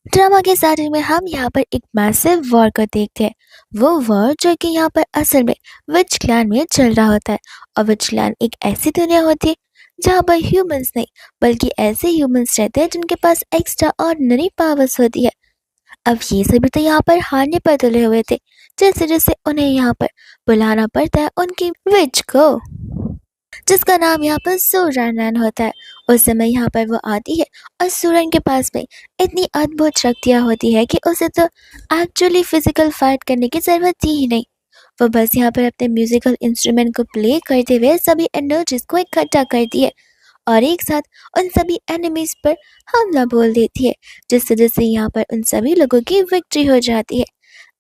Drama के starting में हम यहाँ पर एक मैसिव वॉर को देखते हैं। वो वॉर जो कि यहाँ पर असल में विच क्लैन में चल रहा होता है। और विच क्लैन एक ऐसी दुनिया होती है जहाँ पर ह्यूमंस नहीं बल्कि ऐसे ह्यूमंस रहते हैं जिनके पास एक्स्ट्रा ऑर्डिनरी पावर्स होती है। अब ये सभी तो यहाँ पर हारने पर तुले हुए थे, जैसे जैसे उन्हें यहाँ पर बुलाना पड़ता है उनकी विच को, जिसका नाम यहाँ पर सूरन होता है। उस समय यहाँ पर वो आती है और सूरन के पास में इतनी अद्भुत शक्तियाँ होती है कि उसे तो एक्चुअली फिजिकल फाइट करने की ज़रूरत थी ही नहीं। वो बस यहाँ पर अपने म्यूजिकल इंस्ट्रूमेंट को प्ले करते हुए सभी एनर्जीज को इकट्ठा करती है और एक साथ उन सभी एनिमीज पर हमला बोल देती है, जिससे जिससे यहाँ पर उन सभी लोगों की विक्ट्री हो जाती है।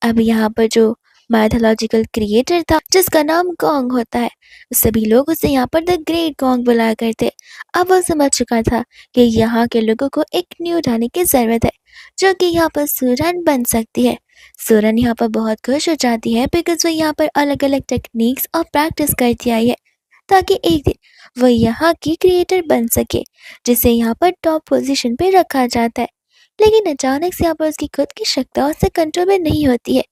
अब यहाँ पर जो माइथोलॉजिकल क्रिएटर था जिसका नाम गोंग होता है, सभी लोग उसे यहाँ पर द ग्रेट गोंग बुलाया करते। अब वो समझ चुका था कि यहाँ के लोगों को एक न्यू ढाने की ज़रूरत है जो कि यहाँ पर सूरन बन सकती है। सूरन यहाँ पर बहुत खुश हो जाती है बिकॉज वो यहाँ पर अलग अलग टेक्निक्स और प्रैक्टिस करती आई है ताकि एक दिन वो यहाँ की क्रिएटर बन सके, जिसे यहाँ पर टॉप पोजीशन पे रखा जाता है। लेकिन अचानक से यहाँ पर उसकी खुद की शक्तियाँ उससे कंट्रोल में नहीं होती है।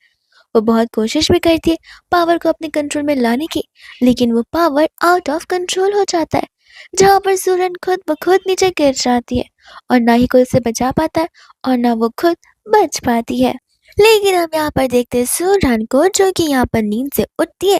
वो बहुत कोशिश भी करती है पावर को अपने कंट्रोल में लाने की, लेकिन वो पावर आउट ऑफ कंट्रोल हो जाता है, जहाँ पर सूरन खुद ब खुद नीचे गिर जाती है और ना ही कोई उसे बचा पाता है और ना वो खुद बच पाती है। लेकिन हम यहाँ पर देखते हैं सूरन को जो कि यहाँ पर नींद से उठती है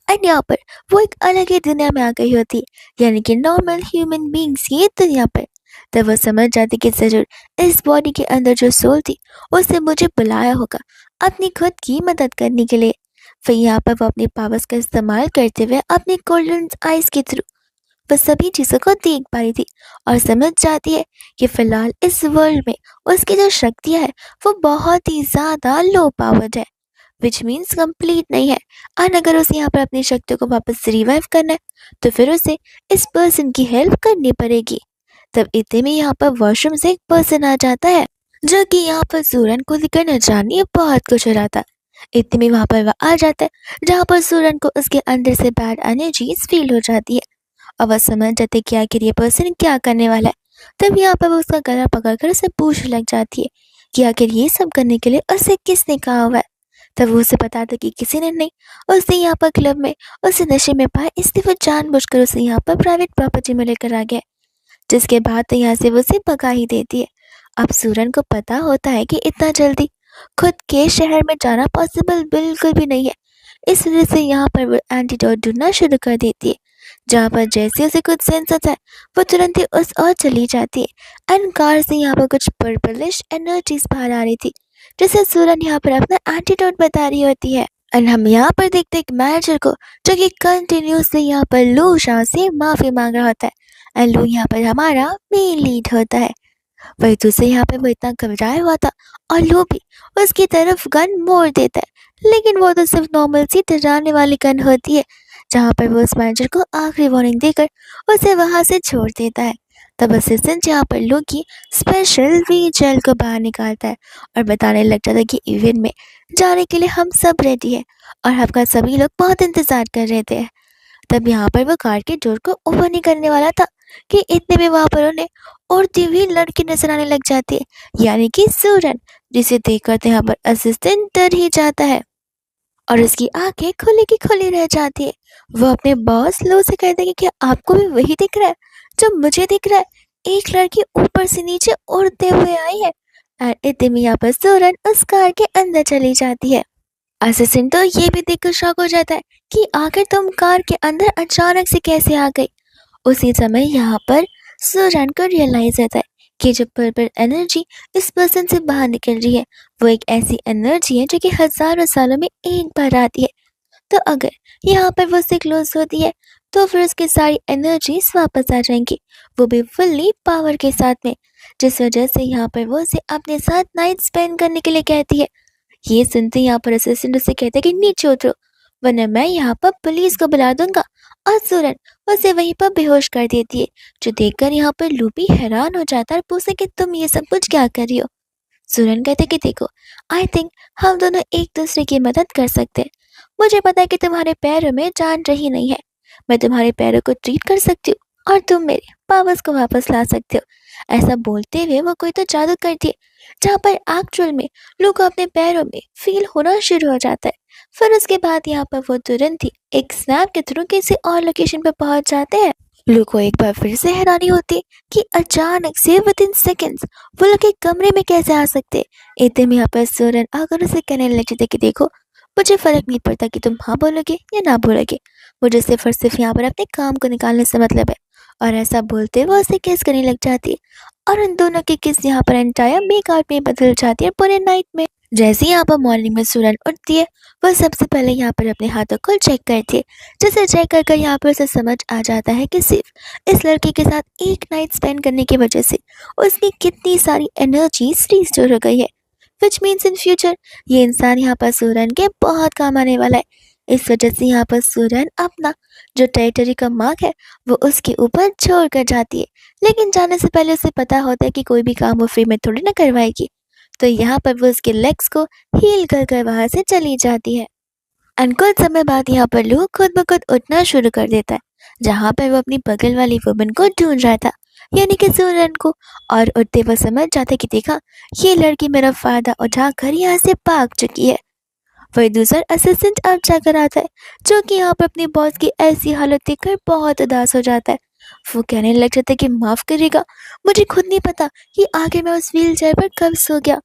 एंड यहाँ पर वो एक अलग ही दुनिया में आ गई होती है, यानी कि नॉर्मल ह्यूमन बींग्स की दुनिया पर। तब वो समझ जाती कि जरूर इस बॉडी के अंदर जो सोल थी उसने मुझे बुलाया होगा अपनी खुद की मदद करने के लिए। फिर यहाँ पर वो अपनी पावर्स का इस्तेमाल करते हुए अपनी गोल्डन आइज के थ्रू वो सभी चीज़ों को देख पा रही थी और समझ जाती है कि फिलहाल इस वर्ल्ड में उसकी जो शक्तियाँ है वो बहुत ही ज़्यादा लो पावर्ड है, विच मीन्स कंप्लीट नहीं है। और अगर उसे यहाँ पर अपनी शक्तियों को वापस रिवाइव करना है तो फिर उसे इस पर्सन की हेल्प करनी पड़ेगी। तब इतने में यहाँ पर वॉशरूम से एक पर्सन आ जाता है जो कि यहाँ पर सूरन को लेकर न जानिए बहुत कुछ हो रहा था। इतने में वहाँ पर वह आ जाता है जहाँ पर सूरन को उसके अंदर से बैड एनर्जीज फील हो जाती है और वह समझ जाते कि आखिर ये पर्सन क्या करने वाला है। तब यहाँ पर वो उसका गला पकड़कर उसे पूछने लग जाती है कि आखिर ये सब करने के लिए उसे किसने कहा हुआ है। तब वो उसे बताता कि किसी ने नहीं, उसने यहाँ पर क्लब में उसे नशे में पाया इसलिए वो जानबूझकर उसे यहाँ पर प्राइवेट प्रॉपर्टी में लेकर आ गया, जिसके बाद तो यहाँ से वो उसे भगा ही देती है। अब सूरन को पता होता है कि इतना जल्दी खुद के शहर में जाना पॉसिबल बिल्कुल भी नहीं है, इस वजह से यहाँ पर वो एंटीडोट ढूंढना शुरू कर देती है, जहाँ पर जैसे उसे कुछ सेंस होता है वो तुरंत ही उस ओर चली जाती है एंड कार से यहाँ पर कुछ पर्पलिश एनर्जीज बाहर आ रही थी, जिसे सूरन यहाँ पर अपना एंटीडोट बता रही होती है। एंड हम यहाँ पर देखते एक मैनेजर को जो कि कंटिन्यूसली यहाँ पर लू शाह से माफी मांग रहा होता है एंड लू यहाँ पर हमारा मेन लीड होता है। वही दूसरे यहाँ पे वो इतना घबराया हुआ था और लू भी उसकी तरफ गन मोड़ देता है, लेकिन वो तो सिर्फ नॉर्मल सी डराने वाली गन होती है, जहाँ पर वो उस मैनेजर को आखिरी वार्निंग देकर उसे वहां से छोड़ देता है। तब असिस्टेंट यहाँ पर लू की स्पेशल वी जेल को बाहर निकालता है और बताने लग जाता है कि इवेंट में जाने के लिए हम सब रेडी है और आपका सभी लोग बहुत इंतजार कर रहे थे। तब यहाँ पर वो कार के डोर को ओपन नहीं करने वाला था कि इतने में वहां पर उन्हें उड़ती हुई लड़की नजर आने लग जाती है, यानी कि सूरन, जिसे देखकर तो यहाँ पर असिस्टेंट डर ही जाता है और उसकी आंखें खुली की खुली रह जाती है। वो अपने बॉस लो से कहते हैं कि क्या आपको भी वही दिख रहा है जो मुझे दिख रहा है, एक लड़की ऊपर से नीचे उड़ते हुए आई है। और इतने में यहाँ पर सूरन उस कार के अंदर चली जाती है। असिस्टेंट तो ये भी देखकर शॉक हो जाता है कि आखिर तुम कार के अंदर अचानक से कैसे आ गई। उसी समय यहाँ पर सूरन को रियलाइज होता है कि जो पर्पल एनर्जी इस पर्सन से बाहर निकल रही है वो एक ऐसी एनर्जी है जो कि हजारों सालों में एक बार आती है। तो अगर यहाँ पर वो उससे क्लोज होती है तो फिर उसकी सारी एनर्जीज वापस आ जाएंगी, वो भी फुल्ली पावर के साथ में, जिस वजह से यहाँ पर वो उसे अपने साथ नाइट स्पेंड करने के लिए कहती है। ये सुनते यहाँ पर असिस्टेंट उसे कहता है कि नीचे उतरो वरना मैं यहाँ पर पुलिस को बुला दूंगा, और सूरन उसे वहीं पर बेहोश कर देती है, जो देखकर यहाँ पर लूपी हैरान हो जाता है और पूछे कि तुम ये सब कुछ क्या कर रही हो। सूरन कहते कि देखो, आई थिंक हम दोनों एक दूसरे की मदद कर सकते हैं। मुझे पता है कि तुम्हारे पैरों में जान रही नहीं है, मैं तुम्हारे पैरों को ट्रीट कर सकती हूँ और तुम मेरे पावर्स को वापस ला सकते हो, ऐसा बोलते हुए वो कोई तो जादू करती है जहाँ पर एक्चुअल में लू को अपने पैरों में फील होना शुरू हो जाता है। फिर उसके बाद यहाँ पर वो तुरंत ही एक स्नैप के थ्रू किसी और लोकेशन पर पहुंच जाते हैं। लू को एक बार फिर से हैरानी होती है कि अचानक से विद इन सेकेंड्स वो लोग एक कमरे में कैसे आ सकते। इतने में यहाँ पर सूरन आकर उसे कहने लग जाते कि देखो, मुझे फर्क नहीं पड़ता कि तुम हाँ बोलोगे या ना बोलोगे, मुझे सिर्फ और सिर्फ यहाँ पर अपने काम को निकालने से मतलब है। और ऐसा बोलते वो उसे किस करने लग जाती है और उन दोनों की किस यहाँ पर एंटायर मेकआउट में बदल जाती है पूरे नाइट में। जैसे ही यहाँ पर मॉर्निंग में सूरन उठती है, वह सबसे पहले यहाँ पर अपने हाथों को चेक करती है, जिसे चेक कर यहाँ पर उसे समझ आ जाता है कि सिर्फ इस लड़के के साथ एक नाइट स्पेंड करने की वजह से उसकी कितनी सारी एनर्जी रिस्टोर हो गई है। विच मीन्स इन फ्यूचर ये इंसान यहाँ पर सूरन के बहुत काम आने वाला है। इस वजह से यहाँ पर सूरन अपना जो टेरिटरी का मार्क है वो उसके ऊपर छोड़ कर जाती है, लेकिन जाने से पहले उसे पता होता है कि कोई भी काम वो फ्री में थोड़ी ना करवाएगी। तो यहाँ पर वो उसके लेग्स को हील कर कर वहाँ से चली जाती है। एंड कुछ समय बाद यहाँ पर लू खुद ब खुद उठना शुरू कर देता है, जहाँ पर वो अपनी बगल वाली वुमन को ढूंढ रहा था, यानी कि सूरन को। और उठते वो समझ जाता है कि देखा, ये लड़की मेरा फायदा उठाकर यहाँ से भाग चुकी है। वही दूसरा असिस्टेंट अब जाकर आता है, जो कि यहाँ पर अपनी बॉस की ऐसी हालत देखकर बहुत उदास हो जाता है। वो कहने लग जाता है कि माफ करेगा, मुझे खुद नहीं पता कि आखिर मैं उस व्हील चेयर पर कब सो गया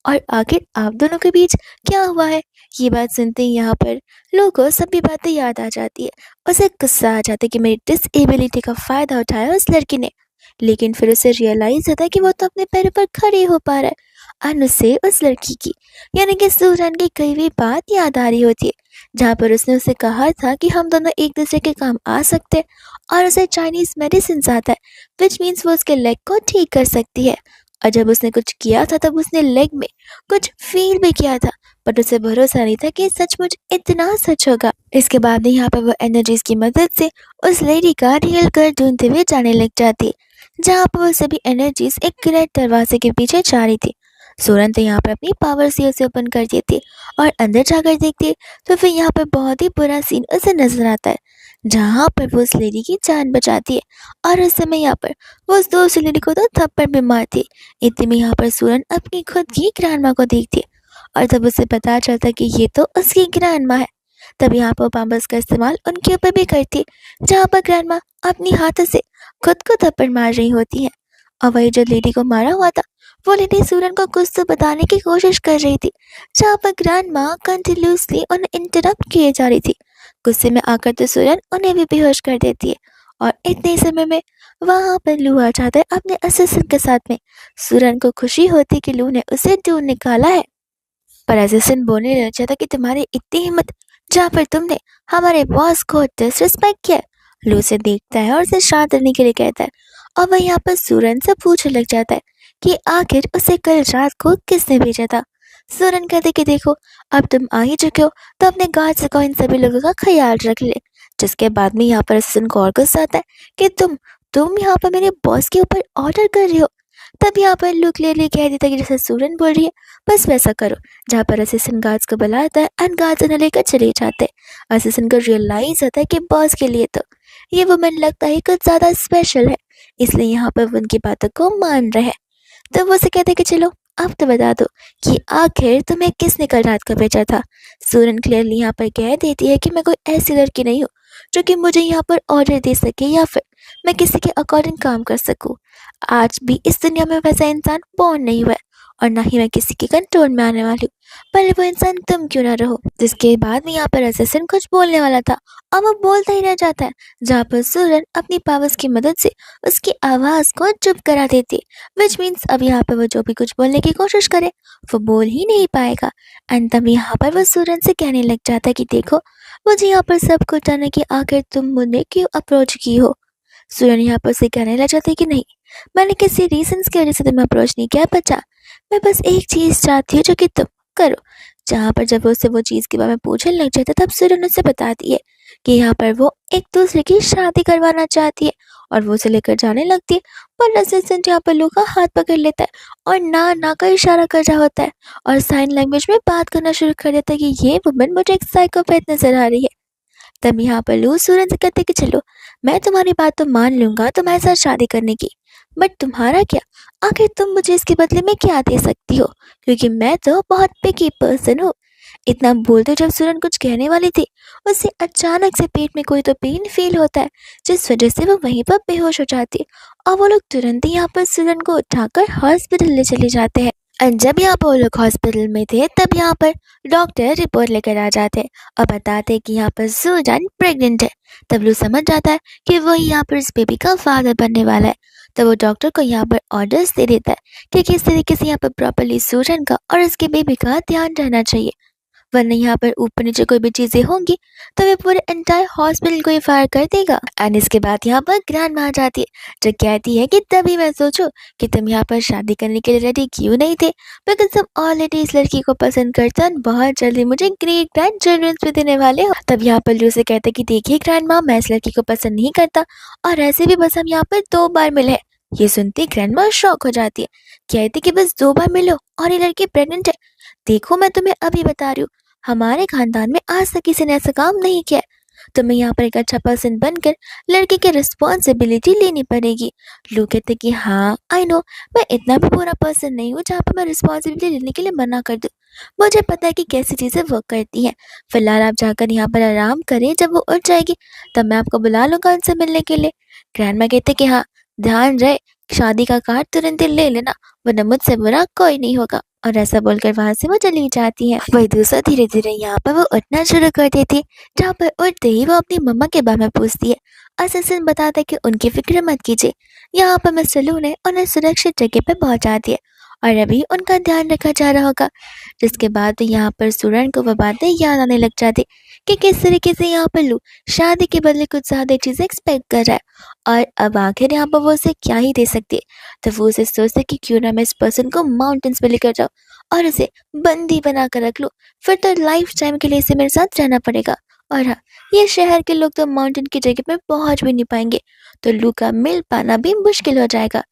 और आखिर आप दोनों के बीच क्या हुआ है। ये बात सुनते ही यहाँ पर लोगों को सभी बातें याद आ जाती है। उसे गुस्सा आ जाता है कि मेरी डिसेबिलिटी का फायदा उठाया उस लड़की ने, लेकिन फिर उसे रियलाइज होता है कि वो तो अपने पैरों पर खड़े हो पा रहा है। और उसे उस लड़की की यानी कि सूरन की कई भी बात याद आ रही होती है, जहाँ पर उसने उसे कहा था कि हम दोनों एक दूसरे के काम आ सकते हैं और उसे चाइनीज मेडिसिन आता है, विच मीन्स वो उसके लेग को ठीक कर सकती है। और जब उसने कुछ किया था तब उसने लेग में कुछ फील भी किया था, बट उसे भरोसा नहीं था कि सचमुच इतना सच होगा। इसके बाद यहाँ पर वो एनर्जीज की मदद से उस लेडी का रियल घर ढूंढते हुए जाने लग जाती है, जहाँ पर वो सभी एनर्जीज एक ग्रेट दरवाजे के पीछे जा रही थी। सूरन तो यहाँ पर अपनी पावर से उसे ओपन कर देती और अंदर जाकर देखती, तो फिर यहाँ पर बहुत ही बुरा सीन उसे नजर आता है, जहाँ पर वो उस लेडी की जान बचाती है। और उस समय यहाँ पर वो उस दूसरी लेडी को तो थप्पड़ भी मारती है। इतने में यहाँ पर सूरन अपनी खुद की ग्रैंड माँ को देखती है और तब उसे पता चलता है कि ये तो उसकी ग्रैंड माँ है। तब यहाँ पर पाम्बस का इस्तेमाल उनके ऊपर भी करती है, जहाँ पर ग्रैंड माँ अपनी हाथों से खुद को थप्पड़ मार रही होती है। और वही जो लेडी को मारा हुआ था, वो लेडी सूरन को कुछ तो बताने की कोशिश कर रही थी, जहाँ पर ग्रैंड माँ कंटिन्यूसली उन्हें इंटरप्ट किए जा रही थी। गुस्से में आकर तो सूरन उन्हें भी बेहोश कर देती है और इतने ही समय में वहाँ पर लू आ जाता है अपने असिस्टेंट के साथ में। सूरन को खुशी होती कि लू ने उसे ढूंढ निकाला है, पर असिस्टेंट बोलने लग जाता कि तुम्हारी इतनी हिम्मत, जहाँ पर तुमने हमारे बॉस को डिसरिस्पेक्ट किया। लू से देखता है और उसे शांत रहने के लिए कहता है, और वह यहाँ पर सूरन से पूछने लग जाता है कि आखिर उसे कल रात को किसने भेजा था। सूरन कहते कि देखो, अब तुम आ ही चुके हो तो अपने गार्ड से कहो इन सभी लोगों का ख्याल रख ले। जिसके बाद में यहाँ पर असिस्टेंट को और गुस्सा आता है कि तुम यहाँ पर मेरे बॉस के ऊपर ऑर्डर कर रहे हो। तब यहाँ पर लू क्लियरली कह देता है कि जैसे सूरन बोल रही है बस वैसा करो, जहाँ पर असिस्टेंट गार्ड्स को बुलाता है एंड गार्ड्स उन्हें लेकर चले जाते हैं। असिस्टेंट को रियलाइज होता है कि बॉस के लिए तो ये वुमन लगता है कुछ ज़्यादा स्पेशल है, इसलिए यहाँ पर वो उनकी बातों को मान रहे हैं। तो वो उसे कहते हैं कि चलो अब तो बता दो कि आखिर तुम्हें किसने कल रात को भेजा था। सूरन क्लियरली यहाँ पर कह देती है कि मैं कोई ऐसी लड़की नहीं हूँ जो कि मुझे यहाँ पर ऑर्डर दे सके या फिर मैं किसी के अकॉर्डिंग काम कर सकूँ। आज भी इस दुनिया में वैसा इंसान बॉर्न नहीं हुआ है और ना ही मैं किसी के कंट्रोल में आने वाली हूँ, भले वो इंसान तुम क्यों ना रहो। जिसके बाद में यहाँ पर असिस्टेंट कुछ बोलने वाला था और वो बोलता ही रह जाता है, जहाँ पर सूरन अपनी पावर्स की मदद से उसकी आवाज़ को चुप करा देती है। विच मीन्स अब यहाँ पर वो जो भी कुछ बोलने की कोशिश करे वो बोल ही नहीं पाएगा। एंड तब यहाँ पर वो सूरन से कहने लग जाता है कि देखो, मुझे यहाँ पर सब कुछ जानना कि आखिर तुम मुझे क्यों अप्रोच की हो। सूरन यहाँ पर से कहने लग जाता है कि नहीं, मैंने किसी रीजंस की वजह से तुम्हें अप्रोच नहीं किया बच्चा, मैं बस एक चीज़ चाहती हूँ जो कि तुम करो। जहाँ पर जब उससे वो चीज़ के बारे में पूछने लग जाता तब सूरन उससे बताती है कि यहाँ पर वो एक दूसरे की शादी करवाना चाहती है और वो उसे लेकर जाने लगती है। पर असिस्टेंट यहाँ पर लोग का हाथ पकड़ लेता है और ना ना का इशारा कर रहा होता है और साइन लैंग्वेज में बात करना शुरू कर देता है कि ये वुमन मुझे एक साइकोपैथ नजर आ रही है। तब यहाँ पर लू सूरन से कहते कि चलो मैं तुम्हारी बात तो मान लूंगा तुम्हारे साथ शादी करने की, बट तुम्हारा क्या? आखिर तुम मुझे इसके बदले में क्या दे सकती हो? क्योंकि मैं तो बहुत पिकी पर्सन हूँ। इतना बोलते जब सूरन कुछ कहने वाली थी, उसे अचानक से पेट में कोई तो पेन फील होता है, जिस वजह से वो वहीं पर बेहोश हो जाती है। और वो लोग तुरंत ही यहाँ पर सूरन को उठाकर हॉस्पिटल ले चले जाते हैं। और जब यहाँ पर वो लोग हॉस्पिटल में थे, तब यहाँ पर डॉक्टर रिपोर्ट लेकर आ जाते हैं और बताते हैं कि यहाँ पर सूरन प्रेग्नेंट है। तब लू समझ जाता है कि वो यहाँ पर इस बेबी का फादर बनने वाला है। तो वो डॉक्टर को यहाँ पर ऑर्डर्स दे देता है कि किस तरीके से यहाँ पर प्रॉपरली सूरन का और उसके बेबी का ध्यान रहना चाहिए, वरना यहाँ पर ऊपर नीचे कोई भी चीजें होंगी तो वे पूरे एंटायर हॉस्पिटल को ही फायर कर देगा। एंड इसके बाद यहाँ पर ग्रैंड माँ आ जाती है, जो कहती है कि तभी मैं सोचूं कि तुम यहाँ पर शादी करने के लिए रेडी क्यों नहीं थे, बिकॉज तुम ऑलरेडी इस लड़की को पसंद करते हो और बहुत जल्दी मुझे ग्रेट ग्रैंड चिल्ड्रंस भी देने वाले हो। तब यहाँ पर लू से कहते कि देखिए ग्रैंड माँ, मैं इस लड़की को पसंद नहीं करता और ऐसे भी बस हम यहाँ पर 2 बार मिले हैं। ये सुनती ग्रैंड माँ शॉक हो जाती है, कहती कि बस 2 बार मिलो और ये लड़की प्रेग्नेंट है। देखो मैं तुम्हें अभी बता रही हूँ, हमारे खानदान में आज तक किसी ने ऐसा काम नहीं किया है। तुम्हें यहाँ पर एक अच्छा पर्सन बनकर लड़के की रिस्पॉन्सिबिलिटी लेनी पड़ेगी। लोग कहते कि हाँ आई नो, मैं इतना भी बुरा पर्सन नहीं हूँ जहाँ पर मैं रिस्पॉन्सिबिलिटी लेने के लिए मना कर दूँ। मुझे पता है कि कैसी चीज़ें वर्क करती हैं। फिलहाल आप जाकर यहाँ पर आराम करें, जब वो उठ जाएगी तब मैं आपको बुला लूँगा उनसे मिलने के लिए। ग्रैंडमा कहते कि हाँ, ध्यान रहे शादी का कार्ड तुरंत ही ले लेना, वरना मुझसे बुरा कोई नहीं होगा। और ऐसा बोलकर वहां से वो चली जाती है। वही दूसरा धीरे धीरे यहाँ पर वो उठना शुरू कर देती है, जहाँ पर उठते ही वो अपनी मम्मा के बारे में पूछती है। असिस्टेंट बताता है कि उनकी फिक्र मत कीजिए, यहाँ पर मिस्टर लू ने उन्हें सुरक्षित जगह पर पहुंचा दिया और अभी उनका ध्यान रखा जा रहा होगा। जिसके बाद यहाँ पर सूरन को वो बातें याद आने लग जाती कि किस तरीके से यहाँ पर लू शादी के बदले कुछ ज्यादा चीजें एक्सपेक्ट कर रहा है और अब आखिर यहाँ पर वो उसे क्या ही दे सकती है। तो वो उसे सोचता है कि क्यों ना मैं इस पर्सन को माउंटेन्स पे लेकर जाऊँ और उसे बंदी बना कर रख लूँ, फिर तो लाइफ टाइम के लिए इसे मेरे साथ रहना पड़ेगा। और हाँ, ये शहर के लोग तो माउंटेन की जगह पे पहुंच भी नहीं पाएंगे, तो लू का मिल पाना भी मुश्किल हो जाएगा।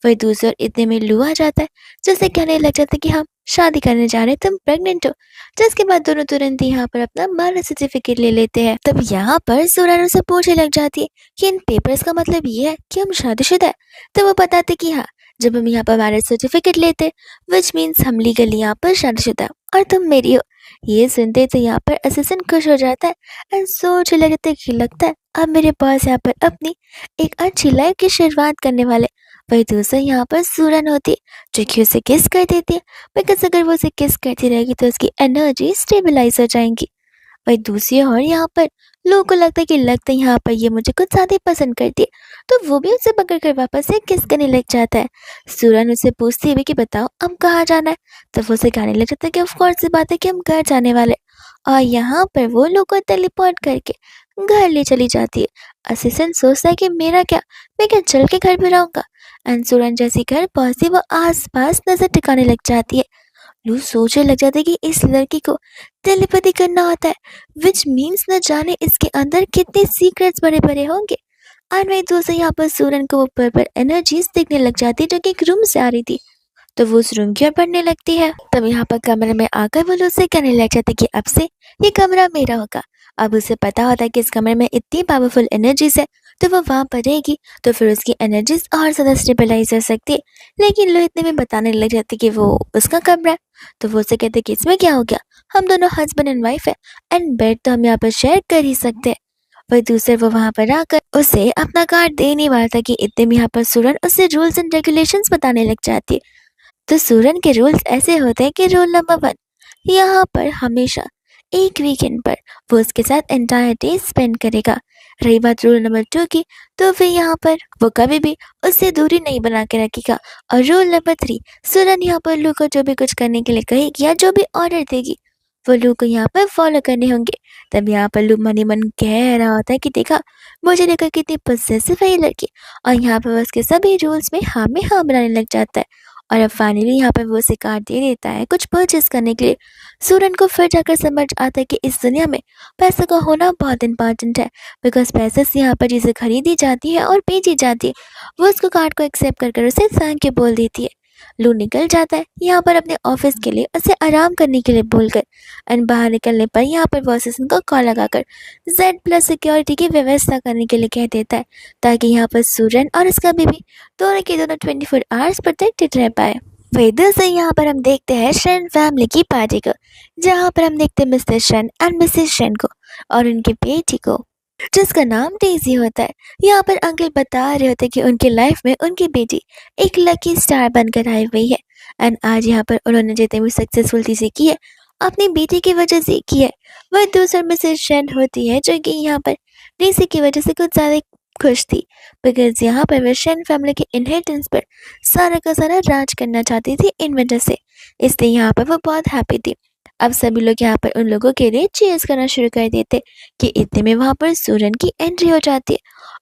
वही दूसरी ओर इतने में लू आ जाता है, जिससे कहने लग जाता है कि हम शादी करने जा रहे हैं, तुम प्रेग्नेंट हो। जिसके बाद दोनों तुरंत ही यहाँ पर अपना मैरिज सर्टिफिकेट ले लेते हैं। तब यहाँ पर सूरन से पूछने लग जाती है कि इन पेपर्स का मतलब ये है कि हम शादीशुदा है। तो वो बताते कि हाँ, जब हम यहाँ पर मैरिज सर्टिफिकेट लेते विच मीन्स हम लीगली यहाँ पर शादीशुदा हैं और तुम मेरी हो। ये सुनते तो यहाँ पर असिस्टेंट खुश हो जाता है एंड सोच लगता है अब मेरे पास यहाँ पर अपनी एक अच्छी लाइफ की शुरुआत करने वाले। वही दूसरा यहाँ पर सूरन होती है, जो कि उसे किस कर देती है, बिकॉज अगर वो उसे किस करती रहेगी तो उसकी एनर्जी स्टेबलाइज हो जाएंगी। वही दूसरी ओर यहाँ पर लोगों को लगता है यहाँ पर ये मुझे कुछ ज्यादा ही पसंद करती है, तो वो भी उसे पकड़ कर वापस से किस करने लग जाता है। सूरन उससे पूछती है भी कि बताओ अब कहाँ जाना है, तो वो उसे कहने लग जाता है कि ऑफकोर्स सी बात है कि हम घर जाने वाले। और यहाँ पर वो लोग को टेलीपोर्ट करके घर ले चली जाती है। असिस्टेंट सोचता है कि मेरा क्या, मैं क्या चल के घर पे रहूंगा। एंड सूरन जैसी घर पहुंचती वो आस पास नजर टिकाने लग जाती है। लू सोचने लग जाता है कि इस लड़की को टेलीपैथी करना होता है, विच मीन्स न जाने इसके अंदर कितने सीक्रेट्स बड़े बड़े होंगे। और वही दोस्तों यहाँ पर सूरन को ऊपर पर एनर्जीज दिखने लग जाती है, जो कि एक रूम से आ रही थी। तो वो उस रूम की ओर बढ़ने लगती है। तब यहाँ पर कमरे में आकर वो लोग से कहने लग जाते कि अब से ये कमरा मेरा होगा। अब उसे पता होता है कि इस कमरे में इतनी पावरफुल एनर्जीज है, तो वो वहां पर रहेगी तो फिर उसकी एनर्जीज और ज्यादा स्टेबलाइज हो सकती है। लेकिन लोग इतने में बताने लग जाते कि वो उसका कमरा है। तो वो उसे कहते कि इसमें क्या हो गया, हम दोनों हस्बैंड एंड वाइफ है एंड बेड तो हम यहाँ पर शेयर कर ही सकते हैं। वही दूसरे वो वहां पर आकर उसे अपना कार्ड दे नहीं वाला था कि इतने में यहाँ पर सूरन उसे रूल्स एंड रेगुलेशंस बताने लग जाती है। तो सूरन के रूल्स ऐसे होते हैं कि रूल नंबर 1, यहाँ पर हमेशा एक वीकेंड पर वो उसके साथ एंटायर डे स्पेंड करेगा। रही बात रूल नंबर 2 की, तो फिर यहाँ पर वो कभी भी उससे दूरी नहीं बना के रखेगा। और रूल नंबर 3, सूरन यहाँ पर लू को जो भी कुछ करने के लिए कहेगी या जो भी ऑर्डर देगी वो लू को यहाँ पर फॉलो करने होंगे। तब यहाँ पर लू मन ही मन कह रहा होता है कि देखा, मुझे देखा कितनी पोसेसिव है ये लड़की, और यहाँ पर वो उसके सभी रूल्स में हाँ बनाने लग जाता है। और अब फाइनली यहाँ पर वो उसे कार्ड दे देता है कुछ परचेस करने के लिए। सूरन को फिर जाकर समझ आता है कि इस दुनिया में पैसे का होना बहुत इंपॉर्टेंट है, बिकॉज पैसे से यहाँ पर चीज़ें खरीदी जाती है और बेची जाती है। वो उसको कार्ड को एक्सेप्ट कर उसे थैंक यू बोल देती है। लू निकल जाता है यहाँ पर अपने ऑफिस के लिए, उसे आराम करने के लिए बोलकर। एंड बाहर निकलने पर यहाँ पर बॉस उनको कॉल लगाकर Z+ सिक्योरिटी की व्यवस्था करने के लिए कह देता है, ताकि यहाँ पर सूरन और उसका बेबी दोनों के दोनों 24 आवर्स प्रोटेक्टेड रह पाए। वही दूसरे यहाँ पर हम देखते हैं शन फैमिली की पार्टी को, जहाँ पर हम देखते हैं मिस्टर शन एंड मिसेस शन को और उनकी बेटी को, जिसका नाम डेजी होता है। यहाँ पर अंकल बता रहे होते कि उनकी लाइफ में उनकी बेटी एक लकी स्टार बनकर आई हुई है। एंड आज यहाँ पर उन्होंने जितनी भी सक्सेसफुल चीज़ें की है अपनी बेटी की वजह से की है। वह दूसरा मिसेस शन होती है जो कि यहाँ पर डेजी की वजह से कुछ ज़्यादा खुश थी, बिकॉज यहाँ पर वह शन फैमिली के इनहेरिटेंस पर सारा का सारा राज करना चाहती थी इन वजह से, इसलिए यहाँ पर वो बहुत हैप्पी थी। अब सभी लोग यहाँ पर उन लोगों के लिए चीयर्स करना शुरू कर देते कि इतने में वहाँ पर सूरन की एंट्री हो जाती है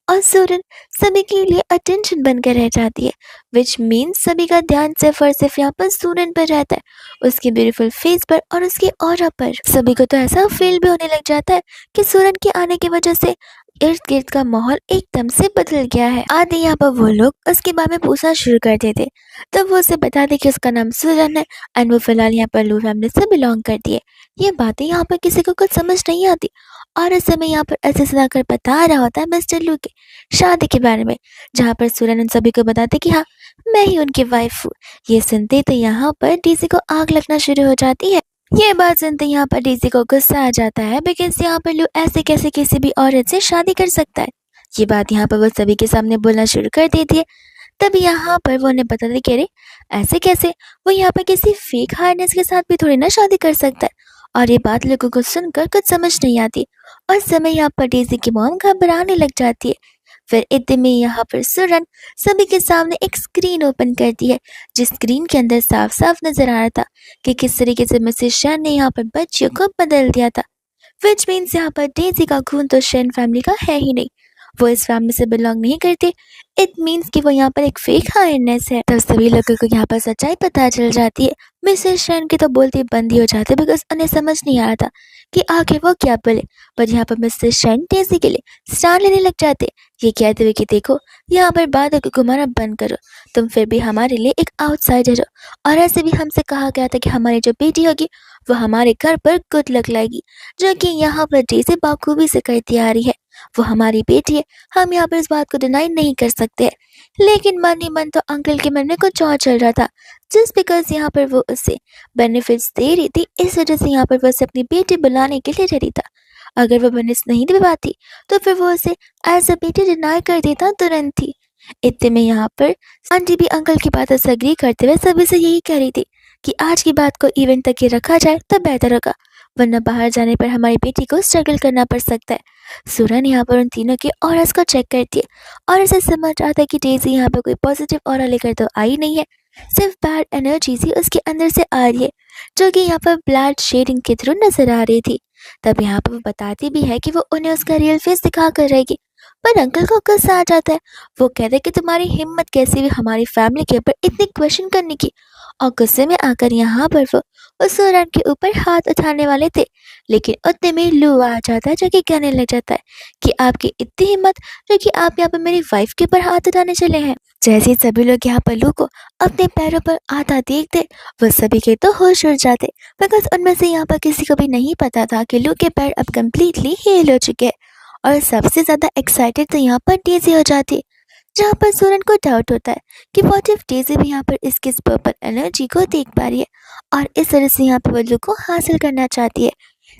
और सूरन सभी के लिए अटेंशन बनकर रह जाती है, विच मीन्स सभी का ध्यान सिर्फ और सिर्फ यहाँ पर सूरन पर रहता है, उसकी ब्यूटीफुल फेस पर और उसके ऑरा पर। सभी को तो ऐसा फील भी होने लग जाता है कि सूरन के आने की वजह से इर्द गिर्द का माहौल एकदम से बदल गया है। आधे यहाँ पर वो लोग उसके बारे में पूछना शुरू कर देते, तब वो उसे बता दे कि उसका नाम सूरन है एंड वो फिलहाल यहाँ पर लू फैमिली से बिलोंग करती है। ये बातें यहाँ पर किसी को कुछ समझ नहीं आती और इस समय यहाँ पर ऐसे सुनाकर बता रहा होता है मिस्टर लू के शादी के बारे में, जहाँ पर सूरन उन सभी को बताते कि हाँ मैं ही उनकी वाइफ हूँ। ये सुनते तो यहाँ पर डीसी को आग लगना शुरू हो जाती है। ये बात सुनते यहाँ पर डीसी को गुस्सा आ जाता है, बिकॉज यहाँ पर लू ऐसे कैसे किसी भी औरत से शादी कर सकता है। ये बात यहाँ पर वो सभी के सामने बोलना शुरू कर देती है। तब यहाँ पर वो उन्हें बताते कि अरे ऐसे कैसे, वो यहाँ पर किसी फेक हार्नेस के साथ भी थोड़ी ना शादी कर सकता है। और ये बात लोगों को सुनकर कुछ समझ नहीं आती और समय यहाँ पर डेजी की मॉम घबराने लग जाती है। फिर इतने में यहाँ पर सूरन सभी के सामने एक स्क्रीन ओपन करती है, जिस स्क्रीन के अंदर साफ साफ नजर आ रहा था कि किस तरीके से मिसेस शन ने यहाँ पर बच्चियों को बदल दिया था। विच मीन्स यहाँ पर डेजी का खून तो शन फैमिली का है ही नहीं, वो इस फैमिली से बिलोंग नहीं करते। इट मीन्स कि वो यहाँ पर एक फेक हायरनेस है। तब सभी लोगों को यहाँ पर सच्चाई पता चल जाती है। मिसेस शन की तो बोलती बंद ही हो जाते बिकॉज उन्हें समझ नहीं आ रहा था कि आगे वो क्या बोले, पर यहाँ पर मिसेस शन डेजी के लिए स्टार लेने लग जाते, ये कहते हुए कि देखो यहाँ पर बातों को घुमाना बंद करो, तुम फिर भी हमारे लिए एक आउटसाइडर हो और ऐसे भी हमसे कहा गया था कि हमारी जो बेटी होगी वो हमारे घर पर गुड लक लाएगी, जो कि यहाँ पर डेजी बाखूबी से करती आ रही है। वो हमारी बेटी है, हम यहाँ पर इस बात को डिनाई नहीं कर सकते। लेकिन मन ही मन तो अंकल के मन में कुछ और चल रहा था, जस्ट बिकॉज यहाँ पर वो उसे बेनिफिट्स दे रही थी, इस वजह से यहाँ पर वो उसे अपनी बेटी बुलाने के लिए रेडी था। अगर वो बेनिफिट्स नहीं दे पाती तो फिर वो उसे एज अ बेटी डिनाई कर देता तुरंत ही। इतने में यहाँ पर आंटी भी अंकल की बातों से अग्री करते हुए सभी से यही कह रही थी कि आज की बात को इवेंट तक ही रखा जाए तो बेहतर होगा, वरना बाहर जाने पर हमारी बेटी को स्ट्रगल करना पड़ सकता है। सूरन यहाँ पर उन तीनों के ऑरास को चेक करती है और इसे समझ आता है कि डेजी यहाँ पर कोई पॉजिटिव ऑरा लेकर तो आई नहीं है, सिर्फ बैड एनर्जी ही उसके अंदर से आ रही है, जो कि यहाँ पर ब्लड शेडिंग के थ्रू नजर आ रही थी। तब यहाँ पर वो बताती भी है कि वो उन्हें उसका रियल फेस दिखा कर रहेगी, पर अंकल को गुस्सा आ जाता है। वो कहते हैं कि तुम्हारी हिम्मत कैसी भी हमारी फैमिली के ऊपर इतनी क्वेश्चन करने की, और गुस्से में आकर यहाँ पर वो उस सूरन के ऊपर हाथ उठाने वाले थे, लेकिन उतने में लू आ जाता है जो कि कहने लग जाता है कि आपकी इतनी हिम्मत जो कि आप यहाँ पर मेरी वाइफ के ऊपर हाथ उठाने चले हैं। जैसे ही सभी लोग यहाँ पर लू को अपने पैरों पर आता देखते वो सभी के तो होश उड़ जाते, बिकॉज उनमें से यहाँ पर किसी को भी नहीं पता था कि लू के पैर अब कम्प्लीटली हील हो चुके हैं। और सबसे ज़्यादा एक्साइटेड तो यहाँ पर डेजी हो जाती है, जहाँ पर सूरन को डाउट होता है कि व्हाट इफ डेजी भी यहाँ पर इसकी इस पर्पल एनर्जी को देख पा रही है और इस तरह से यहाँ पर वो लू को हासिल करना चाहती है।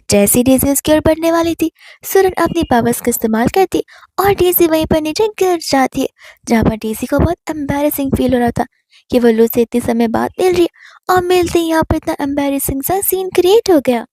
जैसी डेजी उसकी ओर बढ़ने वाली थी, सूरन अपनी पावर्स का इस्तेमाल करती और डेजी वहीं पर नीचे गिर जाती है, जहाँ पर डेजी को बहुत एम्बैरेसिंग फील हो रहा था कि वो लू से इतने समय बाद मिल रही है और मिलते ही यहाँ पर इतना एम्बैरेसिंग सा सीन क्रिएट हो गया।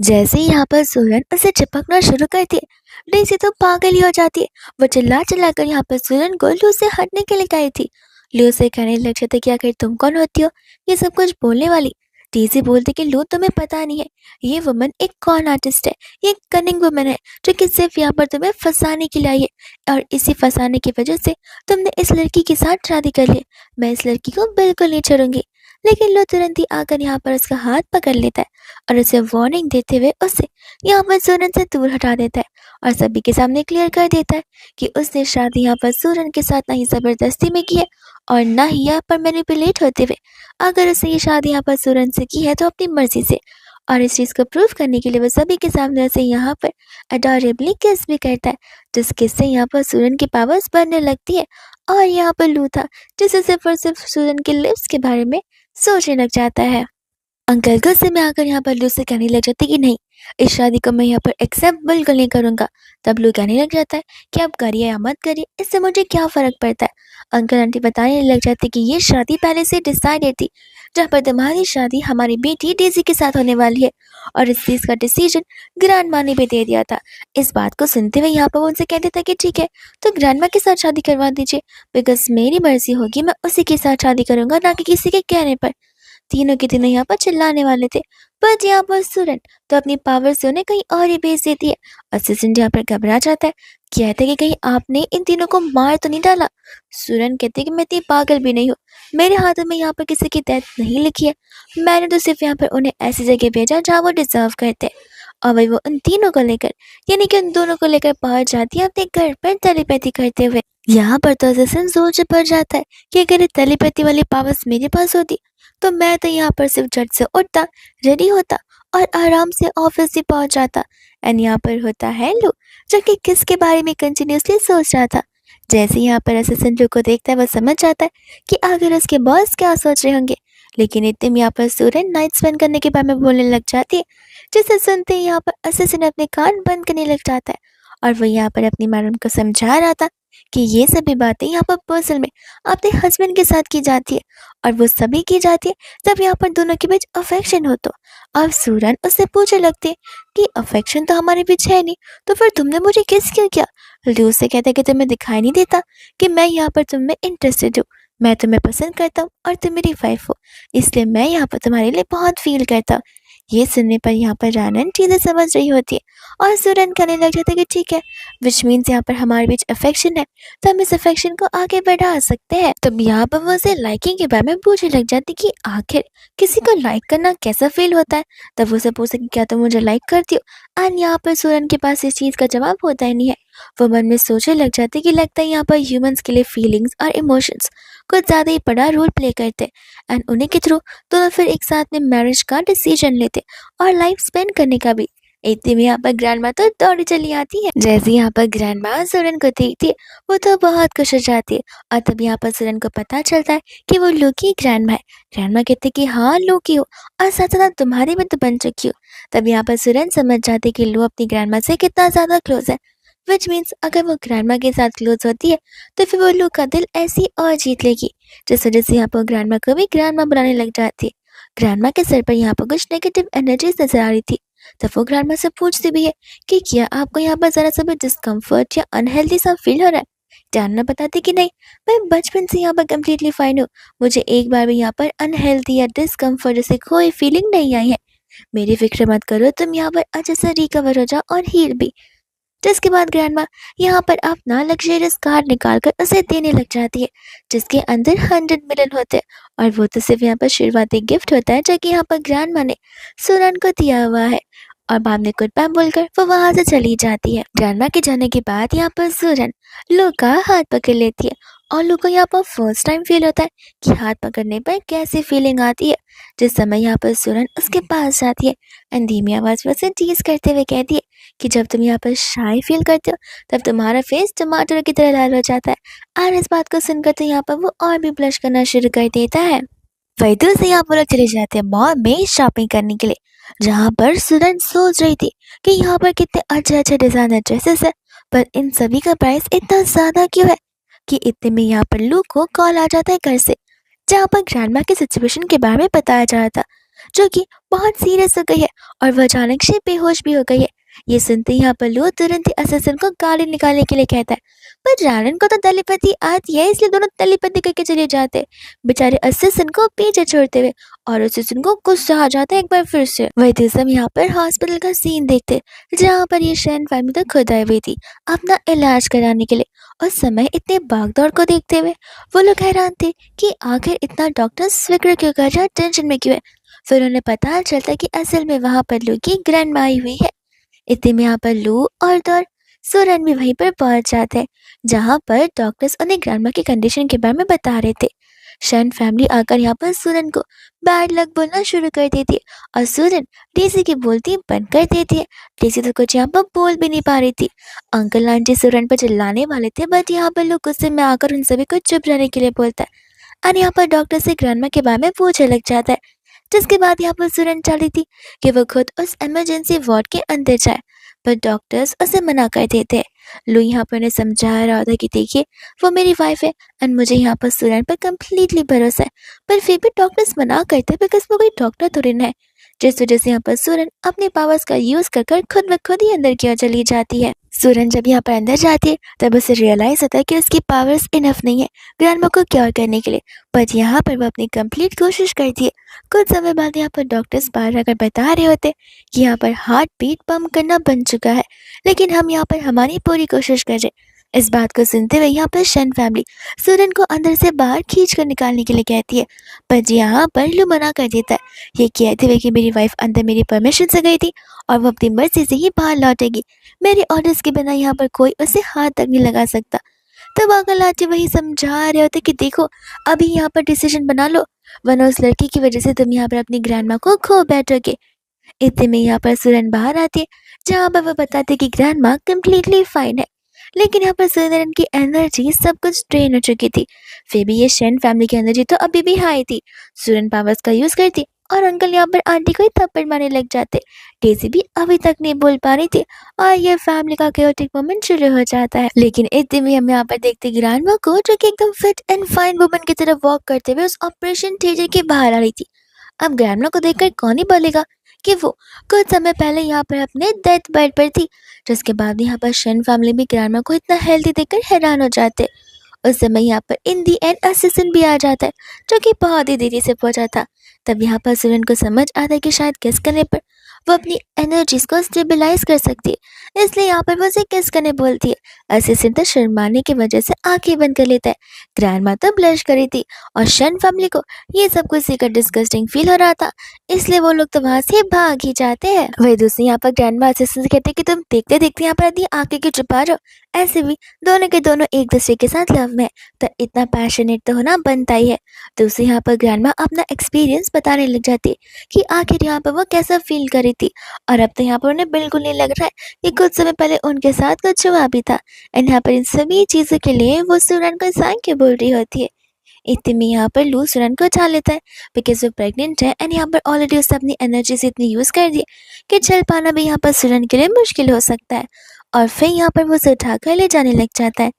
जैसे ही यहाँ पर सूरन उसे चिपकना शुरू करती है, डेजी तो पागल ही हो जाती है। वो चिल्ला चिल्ला कर यहाँ पर सूरन को लू से हटने के लिए कही थी। लू से कहने लग जाते कि आखिर तुम कौन होती हो ये सब कुछ बोलने वाली। डेजी बोलती कि लू तुम्हें पता नहीं है, ये वुमन एक कॉन आर्टिस्ट है, ये कनिंग वुमन है जो कि सिर्फ यहाँ पर तुम्हें फंसाने के लिए आई है और इसी फंसाने की वजह से तुमने इस लड़की के साथ शादी कर ली। मैं इस लड़की को बिल्कुल नहीं छोड़ूंगी। लेकिन लो तुरंत ही आकर यहाँ पर उसका हाथ पकड़ लेता है और उसे वार्निंग देते हुए उसे यहाँ पर सूरन से दूर हटा देता है और सभी के सामने क्लियर कर देता है कि उसने शादी यहाँ पर सूरन के साथ ना ही जबरदस्ती में की है और ना ही यहाँ पर मैनिपुलेट होते हुए। अगर उसने ये शादी यहाँ पर सूरन से की है तो अपनी मर्जी से, और इस चीज़ को प्रूव करने के लिए वो सभी के सामने उसे यहाँ पर अडोरेबली किस भी करता है, जिस किस से यहाँ पर सूरन की पावर्स बढ़ने लगती है। और यहाँ पर लूथा जिसे सिर्फ और सिर्फ सूरन के लिप्स के बारे में सोचने लग जाता है। अंकल गुस्से में आकर यहाँ पर लू से कहने लग जाते कि नहीं, इस शादी को मैं यहाँ पर एक्सेप्ट बिल्कुल नहीं करूँगा। तब लू कहने लग जाता है कि आप करिए या मत करिए, इससे मुझे क्या फ़र्क पड़ता है। अंकल आंटी बताने लग जाते कि ये शादी पहले से डिसाइडेड थी, जहाँ पर तुम्हारी शादी हमारी बेटी डेजी के साथ होने वाली है और इस चीज़ का डिसीजन ग्रैंड माँ ने भी दे दिया था। इस बात को सुनते हुए यहाँ पर वो उनसे कह देता कि ठीक है, तो ग्रैंड माँ के साथ शादी करवा दीजिए, बिकॉज मेरी मर्जी होगी मैं उसी के साथ शादी करूँगा, ना कि किसी के कहने पर। तीनों के तीनों यहाँ पर चिल्लाने वाले थे, बट यहाँ पर सूरन तो अपनी पावर से उन्हें कहीं और ही भेज देती है। असिस्टेंट यहाँ पर घबरा जाता है, कहते हैं कि कहीं आपने इन तीनों को मार तो नहीं डाला। सूरन कहते हैं कि मैं इतनी पागल भी नहीं हूँ, मेरे हाथों में यहाँ पर किसी की डेथ नहीं लिखी है, मैंने तो सिर्फ यहाँ पर उन्हें ऐसी जगह भेजा जहाँ वो डिजर्व करते हैं। और वही वो उन तीनों को लेकर, यानी कि उन दोनों को लेकर पहुंच जाती है अपने घर पर टेलीपैथी करते हुए। यहाँ पर तो असिस्टेंट जोर से पड़ जाता है कि अगर ये टेलीपैथी वाली पावर्स मेरे पास होती तो मैं तो यहाँ पर सिर्फ झट से उठता, रेडी होता और आराम से ऑफिस भी पहुंच जाता। एंड यहाँ पर होता है लू, जो कि किसके बारे में कंटिन्यूसली सोच रहा था। जैसे यहाँ पर असिस्टेंट लू को देखता है वो समझ जाता है कि आखिर उसके बॉस क्या सोच रहे होंगे। लेकिन इतने में यहाँ पर सूरन नाइट स्पेंड करने के बारे में बोलने लग जाती है, जिसे सुनते ही यहाँ पर असिस्टेंट अपने कान बंद करने लग जाता है और वो यहाँ पर अपनी मैडम को समझा रहा था कि ये सभी बातें यहाँ पर पर्सल में अपने हस्बैंड के साथ की जाती है और वो सभी की जाती है जब यहाँ पर दोनों के बीच अफेक्शन हो। तो अब सूरन उससे पूछने लगते कि अफेक्शन तो हमारे बीच है नहीं, तो फिर तुमने मुझे किस क्यों किया। लू से कहता है कि तुम्हें दिखाई नहीं देता कि मैं यहाँ पर तुम में इंटरेस्टेड हूँ, मैं तुम्हें पसंद करता हूँ और तुम मेरी वाइफ हो, इसलिए मैं यहाँ पर तुम्हारे लिए बहुत फील करता हूँ। ये सुनने पर यहाँ पर रानन चीज़ें समझ रही होती है और सूरन कहने लग जाता है कि ठीक है, विच मीन्स यहाँ पर हमारे बीच अफेक्शन है, तो हम इस अफेक्शन को आगे बढ़ा सकते हैं। तब यहाँ पर वो उसे लाइकिंग के बारे में पूछने लग जाती कि आखिर किसी को लाइक करना कैसा फील होता है। तब वो उसे पूछे कि क्या तुम मुझे लाइक करती हो। एंड यहाँ पर सूरन के पास इस चीज़ का जवाब होता ही नहीं है। वो मन में सोचने लग जाती कि लगता है यहाँ पर ह्यूमंस के लिए फीलिंग्स और इमोशंस कुछ ज़्यादा ही बड़ा रोल प्ले करते एंड उन्हीं के थ्रू दोनों फिर एक साथ में मैरिज का डिसीजन लेते और लाइफ स्पेंड करने का भी। इतने में यहाँ पर ग्रैंड माँ तो दौड़ी चली आती है। जैसे यहाँ पर ग्रैंड माँ सूरन को देखती है वो तो बहुत खुश हो जाती है और तब यहाँ पर सूरन को पता चलता है कि वो लू की ग्रैंड माँ है। ग्रैंड माँ कहते कि हाँ लू की हो और साथ साथ तुम्हारी भी तो बन चुकी हो। तब यहाँ पर सूरन समझ जाती कि लू अपनी ग्रैंड माँ से कितना ज्यादा क्लोज है, विच मीन्स अगर वो ग्रैंड माँ के साथ क्लोज होती है तो फिर वो लू का दिल ऐसी और जीत लेगी, जिस वजह से यहाँ पर ग्रैंड माँ को भी ग्रैंड माँ बुलाने लग जाती है। ग्रैंड माँ के सर पर यहाँ पर कुछ नेगेटिव एनर्जीज नजर आ रही थी। तब वो ग्रैंड माँ से पूछती भी है कि क्या आपको यहाँ पर जरा सा भी डिस्कम्फर्ट या अनहेल्दी सा फील हो रहा है। ग्रैंड माँ बताती कि नहीं, मैं बचपन से यहाँ पर कम्प्लीटली फाइन हूँ, मुझे एक बार भी यहाँ पर अनहेल्दी या डिस्कम्फर्ट जैसे कोई फीलिंग नहीं आई है। मेरी फिक्र मत करो, तुम यहाँ पर अच्छे से रिकवर हो जाओ और हील भी। जिसके बाद ग्रैंडमा यहाँ पर अपना लग्जरियस कार निकालकर उसे देने लग जाती है, जिसके अंदर 100 मिलियन होते हैं और वो तो सिर्फ यहाँ पर शुरुआती गिफ्ट होता है जो कि यहाँ पर ग्रैंडमा ने सूरन को दिया हुआ है। और बाद में गुड बाय बोलकर वो वहां से चली जाती है। ग्रैंडमा के जाने के बाद यहाँ पर सूरन लू का हाथ पकड़ लेती है और लू को यहाँ पर फर्स्ट टाइम फील होता है कि हाथ पकड़ने पर कैसी फीलिंग आती है। जिस समय यहाँ पर सूरन उसके पास जाती है एंड धीमी आवाज में उसे टीज करते हुए कहती है कि जब तुम यहाँ पर शाय फील करते हो तब तुम्हारा फेस टमाटर की तरह लाल हो जाता है। और इस बात को सुनकर तो यहाँ पर वो और भी ब्लश करना शुरू कर देता है। वैद्य से यहाँ पर लोग चले जाते हैं मॉल में शॉपिंग करने के लिए, जहाँ पर सूरन सोच रही थी कि यहाँ पर कितने अच्छे अच्छे डिजाइनर ड्रेसेस है, पर इन सभी का प्राइस इतना ज्यादा क्यों है। कि इतने में यहाँ पर लू को कॉल आ जाता है घर से, जहाँ पर ग्रैंडमा की सिचुएशन के बारे में बताया जा रहा था, जो कि बहुत सीरियस हो गई है और वह अचानक से बेहोश भी हो गई है। ये सुनते ही यहाँ पर लू तुरंत ही असिस्टेंट को गाड़ी निकालने के लिए कहता है, पर रानन को तो टेलीपैथी आती है, इसलिए दोनों टेलीपैथी करके चले जाते हैं बेचारे असिस्टेंट को पीछे छोड़ते हुए। और असिस्टेंट को गुस्सा आ जाता है एक बार फिर से। वही तो सब यहाँ पर हॉस्पिटल का सीन देखते जहाँ पर ये शैन फैमिली तो खुद आई हुई थी अपना इलाज कराने के लिए। और समय इतने भागदौड़ को देखते हुए वो लोग हैरान थे कि आखिर इतना डॉक्टर फिक्र क्यों कर रहा है, टेंशन में क्यों है। फिर उन्हें पता चलता कि असल में वहां पर लू की ग्रैंड माँ आई हुई है। इतने में यहाँ पर लू और दौर सूरन भी वहीं पर पहुंच जाते हैं जहाँ पर डॉक्टर्स उन्हें ग्रैंडमा की कंडीशन के बारे में बता रहे थे। शन फैमिली आकर यहाँ पर सूरन को बैड लक बोलना शुरू कर देती है और सूरन डेजी की बोलती बंद कर देती है। डेजी तो कुछ यहाँ पर बोल भी नहीं पा रही थी। अंकल आंटी सूरन पर चिल्लाने वाले थे बट यहाँ पर लोग गुस्से में आकर उन सभी को चुप रहने के लिए बोलता है। और यहाँ पर डॉक्टर से ग्रैंडमा के बारे में पूछने लग जाता है, जिसके बाद यहाँ पर सूरन चाहती थी कि वो खुद उस इमरजेंसी वार्ड के अंदर जाए पर डॉक्टर्स उसे मना कर देते हैं। लू यहाँ पर उन्हें समझा रहा था कि देखिए वो मेरी वाइफ है एंड मुझे यहाँ पर सूरन पर कम्प्लीटली भरोसा है, पर फिर भी डॉक्टर्स मना करते हैं बिकॉज वो कोई डॉक्टर थोड़ी ना है। जिस वजह से यहाँ पर सूरन अपने पावर्स का यूज कर खुद ब खुद ही अंदर की ओर चली जाती है। सूरन जब यहाँ पर अंदर जाती है तब उसे रियलाइज होता है कि उसकी पावर्स इनफ नहीं है ग्रैंडमा को क्योर करने के लिए, बट यहाँ पर वो अपनी कंप्लीट कोशिश करती है। कुछ समय बाद यहाँ पर डॉक्टर्स बाहर आकर बता रहे होते कि यहाँ पर हार्ट बीट पंप करना बंद चुका है, लेकिन हम यहाँ पर हमारी पूरी कोशिश कर रहे। इस बात को सुनते हुए यहाँ पर शन फैमिली सूरन को अंदर से बाहर खींच कर निकालने के लिए कहती है, पर यहाँ पर लू मना कर देता है, ये कहते हुए कि मेरी वाइफ अंदर मेरी परमिशन से गई थी और वो अपनी मर्जी से ही बाहर लौटेगी, मेरे ऑर्डर्स के बिना यहाँ पर कोई उसे हाथ तक नहीं लगा सकता। तब अंकल आंटी वही समझा रहे होते कि देखो अभी यहाँ पर डिसीजन बना लो वरना उस लड़की की वजह से तुम यहाँ पर अपनी ग्रैंडमा को खो बैठोगे। इतने में यहाँ पर सूरन बाहर आती है जहाँ पर वो बताते कि ग्रैंडमा कम्प्लीटली फाइन है, लेकिन यहाँ पर सूरन की एनर्जी सब कुछ ड्रेन हो चुकी थी। फिर भी ये शैन फैमिली की एनर्जी तो अभी भी हाई थी। सूरन पावर्स का यूज करती और अंकल यहाँ पर आंटी को ही थप्पड़ मारने लग जाते। डेजी भी अभी तक नहीं बोल पा रही थी और ये फैमिली का केओटिक मोमेंट शुरू हो जाता है। लेकिन इतने में हम यहाँ पर देखते ग्रैंडमा को जो कि एकदम फिट एंड फाइन वुमन की तरफ वॉक करते हुए उस ऑपरेशन थिएटर के बाहर आ रही थी। अब ग्रैंडमा को देखकर कौन ही बोलेगा कि वो कुछ समय पहले यहाँ पर अपने डेथ बेड पर थी। जिसके बाद यहाँ पर शन फैमिली भी ग्रैंडमा को इतना हेल्दी देखकर हैरान हो जाते। उस समय यहाँ पर इन दी एंड असिस्टेंट भी आ जाता है जो कि बहुत ही देरी से पहुंचा था। तब यहाँ पर सूरन को समझ आता है कि शायद किस करने पर वो अपनी एनर्जीज को स्टेबलाइज कर सकती है, इसलिए यहाँ पर वो उसे किस करने बोलती है। असिस्टेंट तो शर्माने की वजह से आंखें बंद कर लेता है। ग्रैंडमा तो ब्लश करी थी और शन फैमिली को ये सब कुछ सीकर डिस्गस्टिंग फील हो रहा था, इसलिए वो लोग तो वहां से भाग ही जाते हैं। वही दूसरी यहाँ पर ग्रैंडमा असिस्टेंट से कहते हैं कि तुम देखते देखते यहाँ पर अपनी आंखें क्यों छुपा रहे हो, ऐसे भी दोनों के दोनों एक दूसरे के साथ लव में, तो इतना पैशनेट तो होना बनता ही है। दूसरी यहाँ पर ग्रैंडमा अपना एक्सपीरियंस बताने लग जाती है कि आखिर यहाँ पर वो कैसा फील कर रही थी, और अब तो यहाँ पर उन्हें बिल्कुल नहीं लग रहा है कि कुछ समय पहले उनके साथ कुछ हुआ भी था। एंड यहाँ पर इन सभी चीज़ों के लिए वो सूरन को थैंक क्यों बोल रही होती है। इतने में यहाँ पर लू सूरन को उठा लेता है बिकॉज वो प्रेग्नेंट है एंड यहाँ पर ऑलरेडी उसने अपनी एनर्जी से इतनी यूज़ कर दी कि चल पाना भी यहाँ पर सूरन के लिए मुश्किल हो सकता है। और फिर यहाँ पर वो उसे उठाकर ले जाने लग जाता है।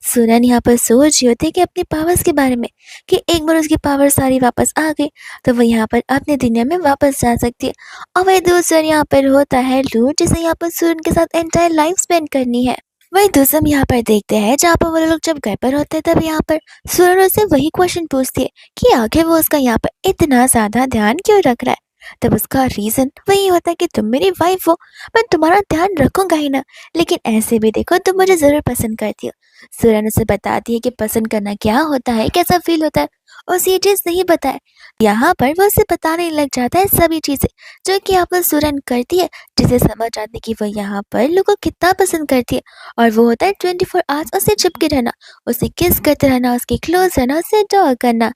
सूरन यहाँ पर सोच रही होती है कि अपनी पावर्स के बारे में कि एक बार उसकी पावर सारी वापस आ गई तो वो यहाँ पर अपने दुनिया में वापस जा सकती है। और वही दूसरा यहाँ पर होता है लू जिसे यहाँ पर सूरन के साथ एंटायर लाइफ स्पेंड करनी है। वही दूसरा हम यहाँ पर देखते हैं जहाँ पर वो लोग जब घर पर होते हैं तब यहाँ पर सूरन उससे वही क्वेश्चन पूछती है कि आखिर वो उसका यहाँ पर इतना ज्यादा ध्यान क्यों रख रहा है। तब उसका रीजन वही होता है कि तुम मेरी वाइफ हो, मैं तुम्हारा ध्यान रखूंगा ही ना, लेकिन ऐसे भी देखो तुम मुझे जरूर पसंद करती हो। सूरन उसे बताती है कि पसंद करना क्या होता है, कैसा फील होता है, उसे ये चीज नहीं बताए। यहाँ पर वो उसे बताने लग जाता है सभी चीजें जो कि यहाँ पर सूरन करती है, जिसे समझ आती है कि वो यहाँ पर लोगों को कितना पसंद करती है। और वो होता है 24 आवर्स उसे चिपके रहना, उसे किस करते रहना, उसके क्लोज रहना, उसे अडोर करना।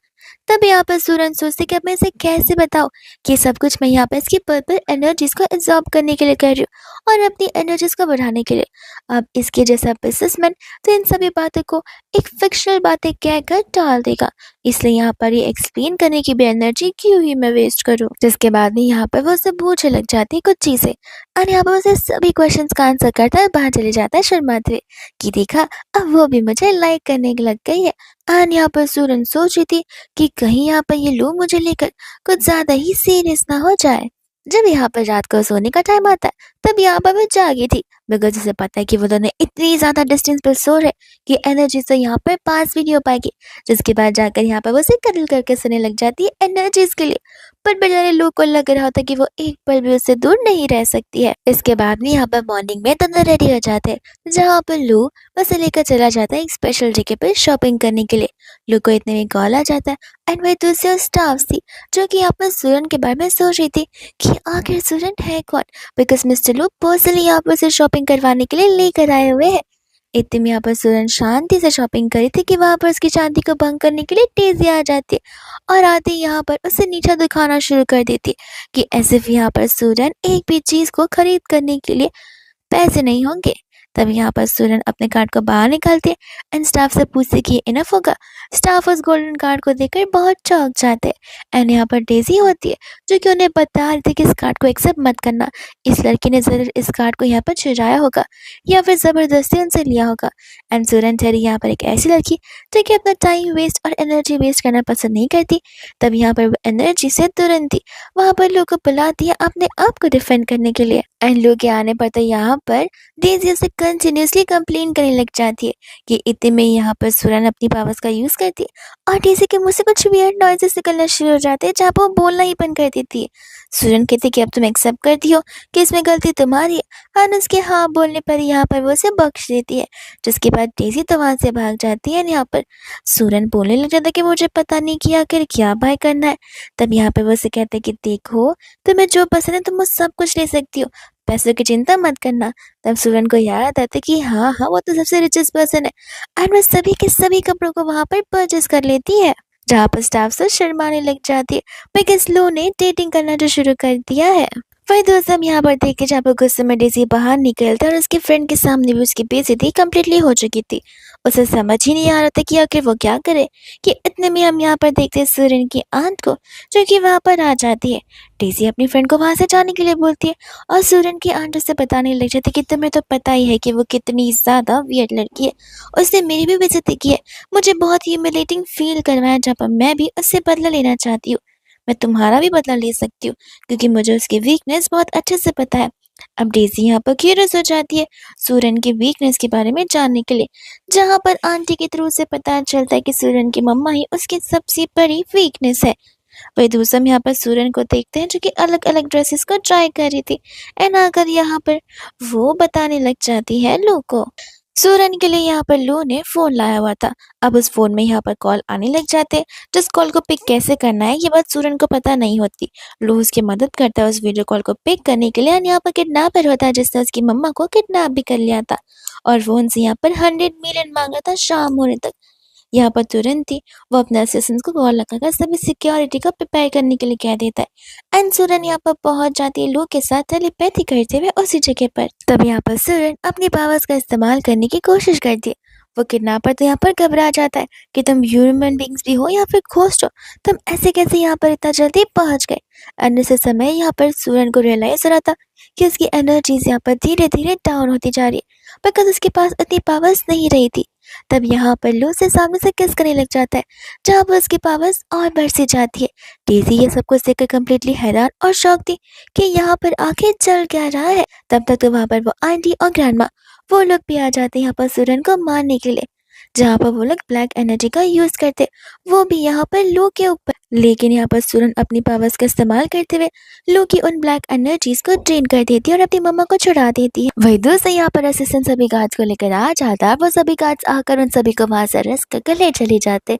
तब यहाँ पर सूरन सोचते कि अब मैं इसे कैसे बताऊँ कि सब कुछ मैं यहाँ पर इसकी पर्पल एनर्जीज को एब्जॉर्ब करने के लिए कर रही हूँ और अपनी एनर्जीज को बढ़ाने के लिए। अब इसके जैसा बिजनेसमैन तो इन सभी बातों को एक फिक्शनल बातें कहकर टाल देगा, इसलिए यहाँ पर ये एक्सप्लेन करने की भी एनर्जी क्यों ही मैं वेस्ट करूँ। जिसके बाद में यहाँ पर वो उसे पूछने लग जाती है कुछ चीजें और यहाँ पर उसे सभी क्वेश्चंस का आंसर करता है, बाहर चले जाता है शर्माते हुए कि देखा अब वो भी मुझे लाइक करने लग गई है। और यहाँ पर सूरन सोच रही थी कि कहीं यहाँ पर ये लोग मुझे लेकर कुछ ज्यादा ही सीरियस ना हो जाए। जब यहाँ पर रात को सोने का टाइम आता है, तब यहाँ पर वो जागी थी, मगर जिसे पता है कि वो दोनों इतनी ज्यादा डिस्टेंस पर सो रहे कि एनर्जी से यहाँ पर पास भी नहीं हो पाएगी। जिसके बाद जाकर यहाँ पर वो उसे कदल करके सोने लग जाती है एनर्जीज के लिए। पर बेचारे लू को लग रहा होता है कि वो एक पल भी उससे दूर नहीं रह सकती है। इसके बाद में यहाँ पर मॉर्निंग में दोनों रेडी हो जाते हैं, जहाँ पर लू उसे लेकर चला जाता है एक स्पेशल जगह पर शॉपिंग करने के लिए। लू को इतने में कॉल आ जाता है एंड वही दूसरी स्टाफ थी जो कि यहाँ पर सूरन के बारे में सोच रही थी कि आखिर स्टूडेंट है कौन, बिकॉज मिस्टर लू पर्सनली यहाँ पर से शॉपिंग करवाने के लिए लेकर आए हुए हैं। इतने में यहाँ पर स्टूडेंट शांति से शॉपिंग करी थी कि वहां पर उसकी शांति को भंग करने के लिए तेजी आ जाती है और आते ही यहाँ पर उसे नीचा दिखाना शुरू कर देती है कि ऐसे भी यहाँ पर स्टूडेंट एक भी चीज को खरीद करने के लिए पैसे नहीं होंगे। तब यहाँ पर स्टूडेंट अपने कार्ड को बाहर निकालते हैं एंड स्टाफ से पूछते कि इनफ होगा। स्टाफ उस गोल्डन कार्ड को देखकर बहुत चौंक जाते हैं एंड यहाँ पर डेजी होती है जो कि उन्हें बता रही थी कि इस कार्ड को एक्सेप्ट मत करना। इस लड़की ने जरूर इस कार्ड को यहाँ पर चुराया होगा या फिर जबरदस्ती उनसे लिया होगा। एंड स्टूडेंट ठहरी यहाँ पर एक ऐसी लड़की जो कि अपना टाइम वेस्ट और एनर्जी वेस्ट करना पसंद नहीं करती। तब यहाँ पर वो एनर्जी से तुरंत ही वहाँ पर लोग को बुलाती है अपने आप को डिफेंड करने के लिए। एंड लोग के आने पर तो यहाँ पर डेजी उसे कंटिन्यूसली कंप्लेन करने लग जाती है कि इतने में यहाँ पर सूरन अपनी पावर्स का यूज करती है और डेजी के मुंह से कुछ वियर्ड नॉइजेस निकलना शुरू हो जाते हैं, जहाँ पर वो बोलना ही बंद कर देती है। सूरन कहती है कि अब तुम एक्सेप्ट करती हो कि इसमें गलती तुम्हारी है और उसके हाँ बोलने पर यहाँ पर वो उसे बख्श देती है। जिसके बाद डेजी तो वहां से भाग जाती है। यहाँ पर सूरन बोलने लग जाता है कि मुझे पता नहीं कि आखिर क्या बाय करना है। तब यहाँ पर वो उसे कहते हैं कि देखो, तुम्हें जो पसंद है तुम वो सब कुछ ले सकती हो, पैसों की चिंता मत करना। तब सूरन को याद आता है कि हाँ हाँ वो तो सबसे रिचेस्ट पर्सन है एंड वह सभी के सभी कपड़ों को वहां पर परचेस कर लेती है। जहाँ पर स्टाफ से शर्माने लग जाती है बिकॉज लो ने डेटिंग करना जो शुरू कर दिया है। वही दोस्त हम यहाँ पर देखे जहाँ पर गुस्से में डेजी बाहर निकलता और उसके फ्रेंड के सामने भी उसकी बेइज्जती कंप्लीटली हो चुकी थी। उसे समझ ही नहीं आ रहा था कि आखिर वो क्या करे कि इतने में हम यहाँ पर देखते हैं सूरन की आंट को जो कि वहाँ पर आ जाती है। डेजी अपनी फ्रेंड को वहां से जाने के लिए बोलती है और सूरन की आंट उसे बताने लग जाती है कि तुम्हें तो पता ही है कि वो कितनी ज्यादा वियर्ड लड़की है, उसने मेरी भी बेइज्जती की है, मुझे बहुत ह्यूमिलेटिंग फील करवाया, जहाँ पर मैं भी उससे बदला लेना चाहती हूँ। मैं तुम्हारा भी बदला ले सकती हूँ क्योंकि मुझे उसकी वीकनेस बहुत अच्छे से पता है। अब डेजी यहाँ पर क्यूरियस हो जाती है सूरन की वीकनेस के बारे में जानने के लिए, जहाँ पर आंटी के थ्रू से पता चलता है कि सूरन की मम्मा ही उसकी सबसे बड़ी वीकनेस है। वही दूसरा हम यहाँ पर सूरन को देखते हैं जो कि अलग अलग ड्रेसेस को ट्राई कर रही थी एंड आकर यहाँ पर वो बताने लग जाती है लू को। सूरन के लिए यहाँ पर लू ने फोन लाया हुआ था। अब उस फोन में यहाँ पर कॉल आने लग जाते हैं। जिस कॉल को पिक कैसे करना है ये बात सूरन को पता नहीं होती। लू उसकी मदद करता है उस वीडियो कॉल को पिक करने के लिए। यहाँ पर किडनैपर होता है जिसने उसकी मम्मा को किडनैप भी कर लिया था और वो उनसे यहाँ पर 100 मिलियन मांग रहा था शाम होने तक। यहाँ पर तुरंत ही वो अपने असिस्टेंट को कॉल लगाकर सभी सिक्योरिटी का प्रिपेयर करने के लिए कह देता है एंड सूरन यहाँ पर पहुंच जाती है लू के साथ टेलीपैथी करते हुए उसी जगह पर। तब यहाँ पर सूरन अपनी पावर्स का इस्तेमाल करने की कोशिश करती है। वो किडनैपर तो यहाँ पर घबरा जाता है कि तुम ह्यूमन बींग्स भी हो या फिर घोस्ट हो, तुम ऐसे कैसे यहाँ पर इतना जल्दी पहुंच गए। एंड इस समय यहाँ पर सूरन को रियलाइज हो रहा था कि उसकी एनर्जीज यहाँ पर धीरे धीरे डाउन होती जा रही है बिकॉज उसके पास इतनी पावर्स नहीं रही थी। तब यहाँ पर लू से सामने से किस करने लग जाता है जहाँ पर उसकी पावर्स और बढ़ती जाती है। डेजी ये सब कुछ देखकर कम्प्लीटली हैरान और शॉक थी कि यहाँ पर आखिर चल क्या रहा है। तब तक तो वहाँ पर वो आंटी और ग्रैंडमा वो लोग भी आ जाते हैं यहाँ पर सूरन को मारने के लिए, जहाँ पर वो लोग ब्लैक एनर्जी का यूज करते, वो भी यहाँ पर लू के ऊपर। लेकिन यहाँ पर सूरन अपनी पावर्स का इस्तेमाल करते हुए लू की उन ब्लैक एनर्जीज को ड्रेन कर देती है और अपनी मम्मा को छुड़ा देती है। वही दूसरे यहाँ पर असिस्टेंट सभी गार्ड्स को लेकर आ जाता है। वो सभी गार्ड्स आकर उन सभी को वहां से अरेस्ट कर ले चले जाते।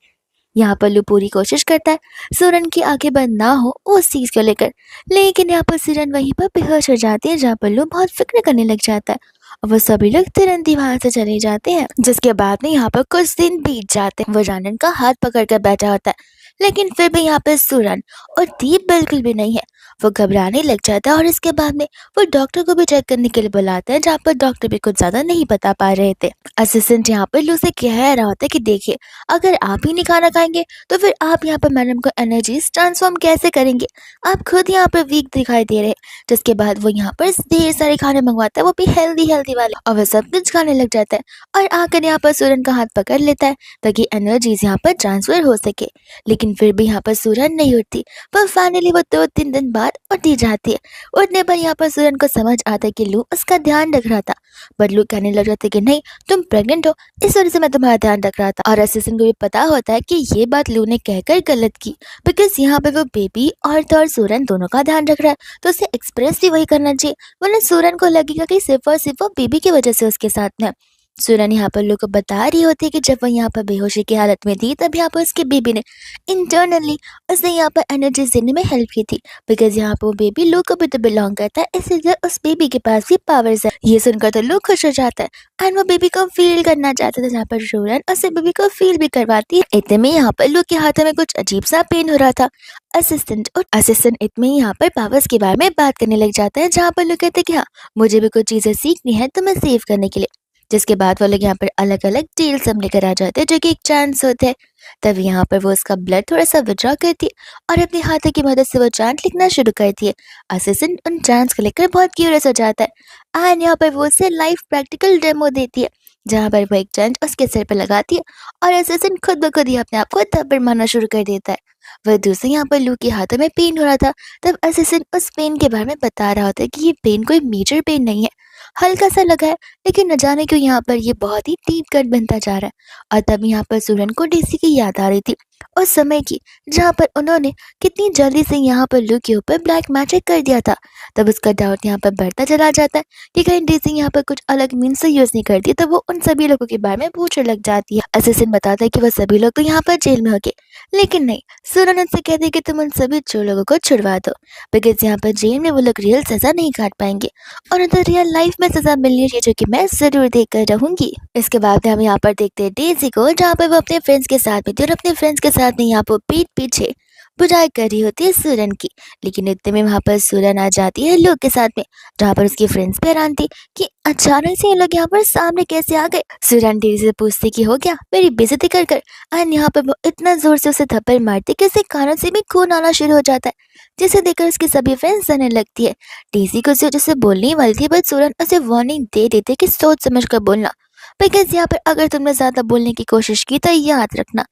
यहाँ पर लू पूरी कोशिश करता है सूरन की आंखें बंद ना हो उस चीज को लेकर, लेकिन यहाँ पर सूरन वहीं पर बेहोश हो जाती है, जहाँ पर लू बहुत फिक्र करने लग जाता है और वो सभी लोग तुरंत ही वहां से चले जाते हैं। जिसके बाद में यहाँ पर कुछ दिन बीत जाते हैं। वो रानन का हाथ पकड़ कर बैठा होता है लेकिन फिर भी यहाँ पर सूरन और दीप बिल्कुल भी नहीं है। वो घबराने लग जाता है और इसके बाद में वो डॉक्टर को भी चेक करने के लिए बुलाता है, जहाँ पर डॉक्टर भी कुछ ज्यादा नहीं बता पा रहे थे। असिस्टेंट यहाँ पर लू से कह रहा होता है कि देखिए, अगर आप ही नहीं खाना खाएंगे तो फिर आप यहाँ पर मैडम को एनर्जीज ट्रांसफॉर्म कैसे करेंगे, आप खुद यहाँ पर वीक दिखाई दे रहे हैं। जिसके बाद वो यहाँ पर ढेर सारे खाने मंगवाता है, वो भी हेल्दी हेल्दी वाले, और वो सब कुछ खाने लग जाता है और आकर यहाँ पर सूरन का हाथ पकड़ लेता है ताकि एनर्जीज यहाँ पर ट्रांसफर हो सके। लेकिन लेकिन फिर भी यहाँ पर सूरन नहीं उठती। पर फाइनली वो 2-3 दिन बाद उठ ही जाती है। उठने पर यहाँ पर सूरन को समझ आता है कि लू उसका ध्यान रख रहा था। बट लू कहने लग जाता है कि नहीं, तुम प्रेग्नेंट हो, इस वजह से मैं तुम्हारा ध्यान रख रहा था। और असिस्टेंट को भी पता होता है कि ये बात लू ने कहकर गलत की, बिकॉज यहाँ पे वो बेबी अर्थ और सूरन दोनों का ध्यान रख रहा है, तो उसे एक्सप्रेस भी वही करना चाहिए, वरना सूरन को लगेगा कि सिर्फ और सिर्फ वो बेबी की वजह से उसके साथ में है। सूरन यहाँ पर लोग को बता रही होती है कि जब वो यहाँ पर बेहोशी की हालत में थी, तब यहाँ पर उसके बेबी ने इंटरनली उसने यहाँ पर एनर्जी देने में हेल्प की थी, बिकॉज यहाँ पर वो बेबी लोग को भी तो बिलोंग करता है, इसीलिए उस बेबी के पास भी पावर्स है। ये सुनकर तो लोग खुश हो जाता है एंड वो बेबी को फील करना चाहते थे, जहाँ पर सूरन उस बेबी को फील भी करवाती है। इतने में यहाँ पर लोग के हाथों में कुछ अजीब सा पेन हो रहा था। असिस्टेंट इतने ही यहाँ पर पावर्स के बारे में बात करने लग जाता है, जहाँ पर लोग कहते हैं कि हाँ, मुझे भी कुछ चीजें सीखनी है तुम्हें सेव करने के लिए। जिसके बाद वो लोग यहाँ पर अलग अलग डील सब लेकर आ जाते हैं, जो कि एक चांस होते हैं। तब यहाँ पर वो उसका ब्लड थोड़ा सा विड्रॉ करती है और अपने हाथों की मदद से वो चांट लिखना शुरू करती है। असिस्टेंट उन चांट्स को लेकर बहुत क्यूरियस हो जाता है एंड यहाँ पर वो उसे लाइव प्रैक्टिकल डेमो देती है, जहाँ पर वो एक चांट उसके सिर पर लगाती है और असिस्टेंट खुद ब खुद ही अपने आप को थप्पड़ मारना शुरू कर देता है। वह दूसरे यहाँ पर लू के हाथों में पेन हो रहा था। तब असिस्टेंट उस पेन के बारे में बता रहा होता है कि ये पेन कोई मेजर पेन नहीं है, हल्का सा लगा है, लेकिन न जाने क्यों यहाँ पर ये बहुत ही डीप कट बनता जा रहा है। और तब यहाँ पर सूरन को डीसी की याद आ रही थी उस समय की, जहाँ पर उन्होंने कितनी जल्दी से यहाँ पर लू के ऊपर ब्लैक मैजिक कर दिया था। तब उसका डाउट यहाँ पर बढ़ता चला जाता है कि कहीं डीसी यहाँ पर कुछ अलग मीन्स से यूज नहीं करती, तब वो उन सभी लोगों के बारे में पूछने लग जाती है। असिस्टेंट बताता है कि वो सभी लोग तो यहाँ पर जेल में होंगे, लेकिन नहीं, सूरन उनसे कहती है कि तुम उन सभी चोर लोगों को छुड़वा दो, बिकॉज यहाँ पर जेल में वो लोग रियल सजा नहीं काट पाएंगे और उन्हें तो रियल लाइफ में सजा मिलनी चाहिए, जो कि मैं जरूर देख कर रहूंगी। इसके बाद हम यहाँ पर देखते हैं डेजी को, जहाँ पर वो अपने फ्रेंड्स के साथ में थी और अपने फ्रेंड्स के साथ में यहाँ पर पीठ पीछे बुराई कर रही होती है सूरन की। लेकिन इतने में वहाँ पर सूरन आ जाती है लोग के साथ में, जहाँ पर उसकी फ्रेंड्स भी हैरान थी कि अचानक से ये लोग यहाँ पर सामने कैसे आ गए। सूरन डेजी से पूछती कि हो गया मेरी बेइज्जती कर कर, एंड यहाँ पर वो इतना जोर से उसे थप्पड़ मारती कि उसके कानों से भी खून आना शुरू हो जाता है, जिसे देखकर उसकी सभी फ्रेंड्स हंसने लगती है। डेजी को जैसे बोलने वाली थी, बट सूरन उसे वार्निंग दे देते कि सोच समझ कर बोलना, बिकॉज यहाँ पर अगर तुमने ज्यादा बोलने की कोशिश की तो याद रखना,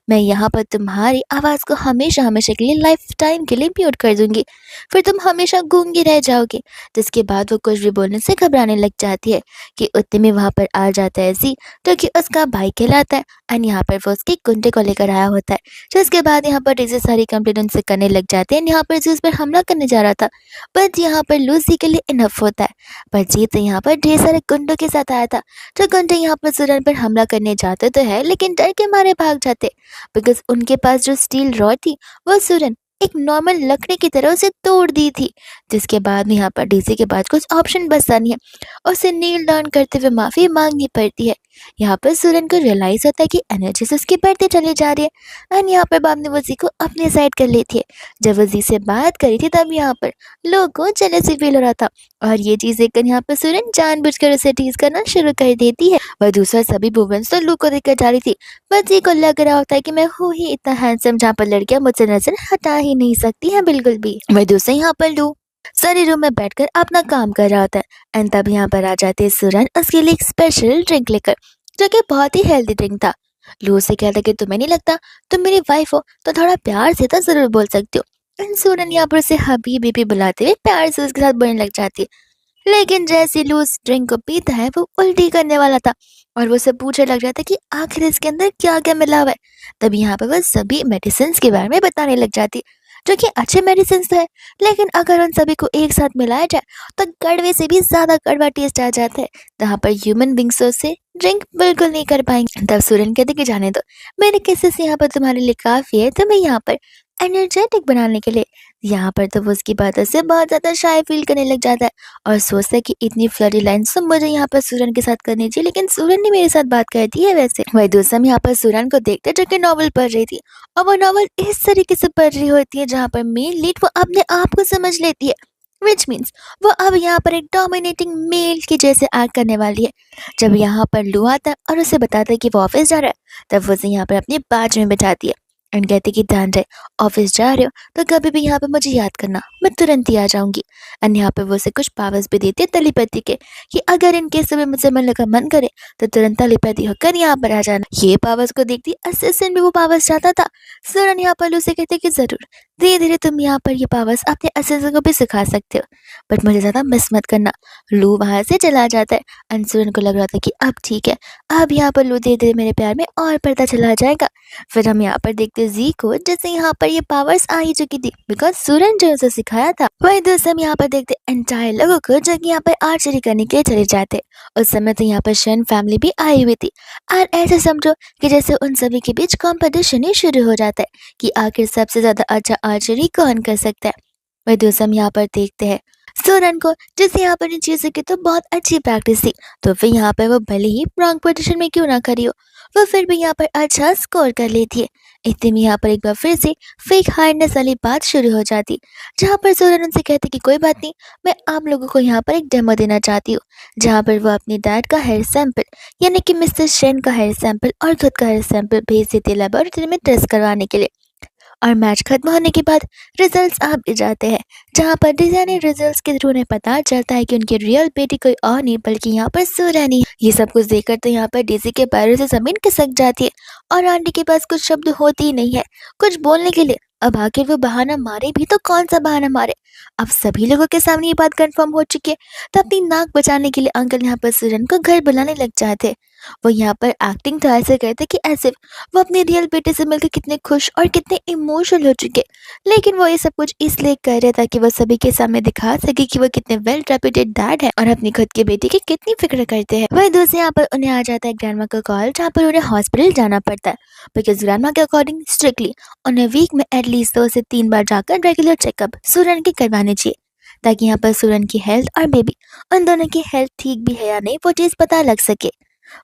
मैं यहाँ पर तुम्हारी आवाज को हमेशा हमेशा के लिए लाइफ टाइम के लिए म्यूट कर दूंगी, फिर तुम हमेशा गूंगी रह जाओगे। जिसके बाद वो कुछ भी बोलने से घबराने लग जाती है कि उतने में वहां पर आ जाता है जी, जो कि उसका भाई कहलाता है एंड यहाँ पर वो उसके गुंडे को लेकर आया होता है। जिसके बाद यहाँ पर डेजी सारी कंप्लेंट उनसे करने लग जाते हैं, यहाँ पर जी उस पर हमला करने जा रहा था, बट यहाँ पर लूसी के लिए इनफ होता है। पर जी तो यहाँ पर ढेर सारे गुंडों के साथ आया था, जो गुंडे यहाँ पर सूरन पर हमला करने जाते तो है, लेकिन डर के मारे भाग जाते, बिकॉज उनके पास जो स्टील रॉड थी वो सूरन एक नॉर्मल लकड़ी की तरह उसे तोड़ दी थी। जिसके बाद यहाँ पर डीसी के बाद कुछ ऑप्शन बचता नहीं है, उसे नील डाउन करते हुए माफी मांगनी पड़ती है। यहाँ पर सूरन को रियलाइज होता है कि एनर्जी से उसकी बढ़ती चली जा रही है एंड यहाँ पर बाब ने वो जी को अपने साइड कर ली थी। जब वो जी से बात करी थी, तब यहाँ पर लोगों को जेलसी फील हो रहा था और ये चीज देखकर यहाँ पर सूरन जानबूझकर उसे टीज करना शुरू कर देती है। वह दूसरा सभी वुमेन्स तो लू को देखकर जा रही थी, पर जी को लग रहा होता है कि मैं हूँ ही इतना हैंडसम, जहाँ पर लड़कियां मुझसे नजर हटा ही नहीं सकती हैं बिल्कुल भी। वह दूसरे यहाँ पर लू सारे रूम में बैठकर अपना काम कर रहा होता है एंड तब यहाँ पर आ जाते हैं सूरन उसके लिए एक स्पेशल ड्रिंक लेकर, जो कि बहुत ही हेल्दी ड्रिंक था। लू से कहता कि तुम्हें नहीं लगता तुम मेरी वाइफ हो, तो थोड़ा प्यार से तो जरूर बोल सकती हो। एंड सूरन यहाँ पर उसे हबीबी बुलाते हुए प्यार से उसके साथ बोलने लग जाती है, लेकिन जैसे लू उस ड्रिंक को पीता है वो उल्टी करने वाला था और वो उसे पूछने लग जाता है कि आखिर इसके अंदर क्या क्या मिला हुआ है। तब यहाँ पर वह सभी मेडिसिन के बारे में बताने लग जाती है, जो कि अच्छे मेडिसिन है, लेकिन अगर उन सभी को एक साथ मिलाया जाए तो कड़वे से भी ज्यादा कड़वा टेस्ट आ जाता है, जहाँ पर ह्यूमन बींग्स से ड्रिंक बिल्कुल नहीं कर पाएंगे। तब सूरन कहते कि जाने दो, मेरे केसेस यहाँ पर तुम्हारे लिए काफी है, तो मैं यहाँ पर एनर्जेटिक बनाने के लिए। यहाँ पर तो वो उसकी बातों से बहुत ज्यादा शाय फील करने लग जाता है और सोचता है कि इतनी फ्लडी लाइन्स तो मुझे यहाँ पर सूरन के साथ करनी चाहिए, लेकिन सूरन ने मेरे साथ बात कर दी है। वैसे वही दूसरा यहाँ पर सूरन को देखते जो कि नॉवल पढ़ रही थी, और वो नॉवल इस तरीके से पढ़ रही होती है जहाँ पर मेन लीड वो अपने आप को समझ लेती है, विच मीन्स वो अब यहाँ पर एक डोमिनेटिंग मेल की जैसे एक्ट करने वाली है। जब यहाँ पर लू आता है और उसे बताता है कि वो ऑफिस जा रहा है, तब वो उसे यहाँ पर अपने बाज में बैठाती है एंड कहती कि ध्यान रहे, ऑफिस जा रहे हो तो कभी भी यहाँ पे मुझे याद करना, मैं तुरंत ही आ जाऊंगी। एंड यहाँ पे वो उसे कुछ पावर्स भी देती है टेलीपैथी के, कि अगर इन केस में मुझसे मिलने का मन करे तो तुरंत टेलीपैथी होकर यहाँ पर आ जाना। ये पावर्स को देखती असिस्टेंट भी वो पावर्स चाहता था। सूरन यहाँ पर उसे कहते कि जरूर, धीरे धीरे तुम यहाँ पर ये पावर्स अपने असिस्टेंट को भी सिखा सकते हो, बट मुझे ज्यादा मिस मत करना। लू वहां से चला जाता है एंड सूरन को लग रहा था कि अब ठीक है, अब यहाँ पर लू धीरे धीरे मेरे प्यार में और पड़ता चला जाएगा। फिर हम यहाँ पर देखते हैं जी को, जैसे यहाँ पर ये पावर्स आ ही चुकी थी बिकॉज सूरन जो उसे सिखाया था। वही दोस्त हम यहाँ पर देखते एंटायर लोगों को जो कि यहाँ पर आर्चरी करने के लिए चले जाते। उस समय तो यहाँ पर शन फैमिली भी आई हुई थी और ऐसे समझो कि जैसे उन सभी के बीच कंपटीशन ही शुरू हो जाता है कि आखिर सबसे ज्यादा अच्छा आर्चरी कौन कर सकता है। वही दोस्त हम यहाँ पर देखते हैं सूरन को, जैसे यहाँ पर इन चीजों की तो बहुत अच्छी प्रैक्टिस थी, तो फिर यहाँ पर वो भले ही रॉन्ग पोजीशन में क्यों ना खड़ी हो, वो फिर भी यहाँ पर अच्छा स्कोर कर लेती है। इतने में यहाँ पर एक बार फिर से फेक हार्डनेस वाली बात शुरू हो जाती, जहाँ पर सूरन उनसे कहते कि कोई बात नहीं, मैं आप लोगों को यहाँ पर एक डेमो देना चाहती हूँ, जहाँ पर वो अपने डैड का हेयर सैंपल यानी कि मिस्टर शेन का हेयर सैंपल और खुद का हेयर सैंपल भेज देती है लेबोरेटरी में टेस्ट करवाने के लिए। और मैच खत्म होने के बाद रिजल्ट्स आ भी जाते हैं, जहाँ पर डिजाइनर रिजल्ट्स के थ्रू उन्हें पता चलता है कि उनकी रियल बेटी कोई और नहीं बल्कि यहाँ पर सूरन ही है। ये सब कुछ देखकर तो यहाँ पर डेज़ी के पैरों से जमीन खिसक जाती है और आंटी के पास कुछ शब्द होते ही नहीं है कुछ बोलने के लिए। अब आखिर वो बहाना मारे भी तो कौन सा बहाना मारे, अब सभी लोगों के सामने ये बात कंफर्म हो चुकी है। तो अपनी नाक बचाने के लिए अंकल यहाँ पर सूरन को घर बुलाने लग जाते। वो यहाँ पर एक्टिंग तो ऐसे करते कि ऐसे वो अपने रियल बेटे से मिलकर कितने खुश और कितने इमोशनल हो चुके, लेकिन वो ये सब कुछ इसलिए कर रहे ताकि वो सभी के सामने दिखा सके कि वो कितने वेल रेप्यूटेड डैड है और अपनी खुद के बेटे की कितनी फिक्र करते हैं। वही दूसरे यहाँ पर उन्हें आ जाता है ग्रैंडमा का कॉल, जहाँ पर उन्हें हॉस्पिटल जाना पड़ता है बिकॉज ग्रैंडमा के अकॉर्डिंग स्ट्रिक्टली उन्हें वीक में एटलीस्ट 2 से 3 बार जाकर रेगुलर चेकअप सूरन के करवाने चाहिए, ताकि यहाँ पर सूरन की हेल्थ और बेबी उन दोनों की हेल्थ ठीक भी है या नहीं वो चीज़ पता लग सके।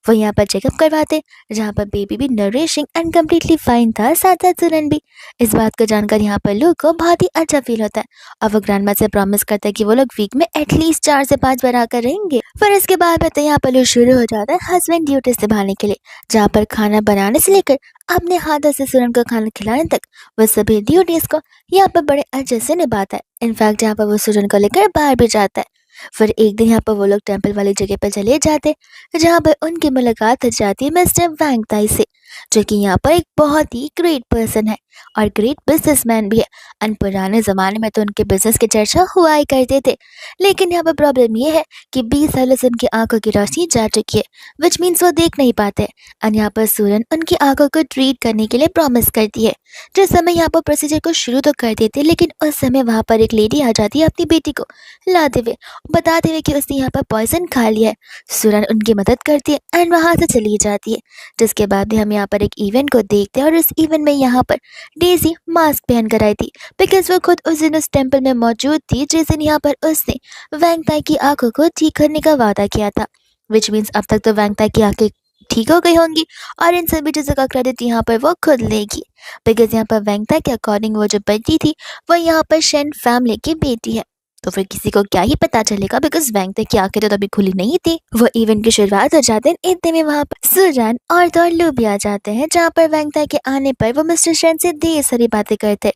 वो यहाँ पर चेकअप करवाते, जहाँ पर बेबी भी नरिशिंग एंड कम्प्लीटली फाइन था, साथ साथ सूरन भी। इस बात को जानकर यहाँ पर लू को बहुत ही अच्छा फील होता है और वो ग्रैंडमा से प्रॉमिस करता है कि वो लोग वीक में एटलीस्ट 4 से 5 बार आकर रहेंगे। फिर इसके बाद तो यहाँ पर लू शुरू हो जाता है हस्बैंड ड्यूटी निभाने के लिए, जहाँ पर खाना बनाने से लेकर अपने हाथों से सूरन को खाना खिलाने तक वो सभी ड्यूटीज को यहाँ पर बड़े अच्छे से निभाता है। इनफैक्ट यहाँ पर वो सूरन को लेकर बाहर भी जाता है। फिर एक दिन यहाँ पर वो लोग टेंपल वाली जगह पर चले जाते, जहाँ पर उनकी मुलाकात हो जाती है मिस्टर वैंग ताई से, जो कि यहाँ पर एक बहुत ही ग्रेट पर्सन है और ग्रेट बिजनेसमैन भी है। एंड पुराने ज़माने में तो उनके बिजनेस की चर्चा हुआ ही करते थे, लेकिन यहाँ पर प्रॉब्लम ये है कि 20 सालों से उनकी आंखों की रोशनी जा चुकी है, विच मीन्स वो देख नहीं पाते। एंड यहाँ पर सूरन उनकी आंखों को ट्रीट करने के लिए प्रॉमिस करती है। जिस समय यहाँ पर प्रोसीजर को शुरू तो कर देते, लेकिन उस समय वहाँ पर एक लेडी आ जाती है अपनी बेटी को लाते हुए, बताते हुए कि उसने यहाँ पर पॉइजन खा लिया है। सूरन उनकी मदद करती है एंड वहाँ से चली जाती है। जिसके बाद भी हम यहाँ पर एक इवेंट को देखते हैं और इस इवेंट में यहाँ पर डेजी मास्क पहन कर आई थी बिकॉज वो खुद उस दिन उस टेम्पल में मौजूद थी जिस दिन यहाँ पर उसने वैंग ताई की आंखों को ठीक करने का वादा किया था, विच मीन्स अब तक तो वैंग ताई की आंखें ठीक हो गई होंगी और इन सभी चीज़ों का क्रेडिट यहाँ पर वो खुद लेगी बिकॉज यहाँ पर वैंग ताई के अकॉर्डिंग वो जो बेटी थी वो यहाँ पर शेन फैमिली की बेटी है। तो फिर किसी को क्या ही पता चलेगा बिकॉज वैंग ताई की आंखें तो तभी खुली नहीं थी। वो इवेंट की शुरुआत हो जाते हैं, इतने में वहाँ पर सूरन और दो लू भी आ जाते हैं, जहाँ पर वैंग ताई के आने पर वो मिस्टर शेन से ढेर सारी बातें करते।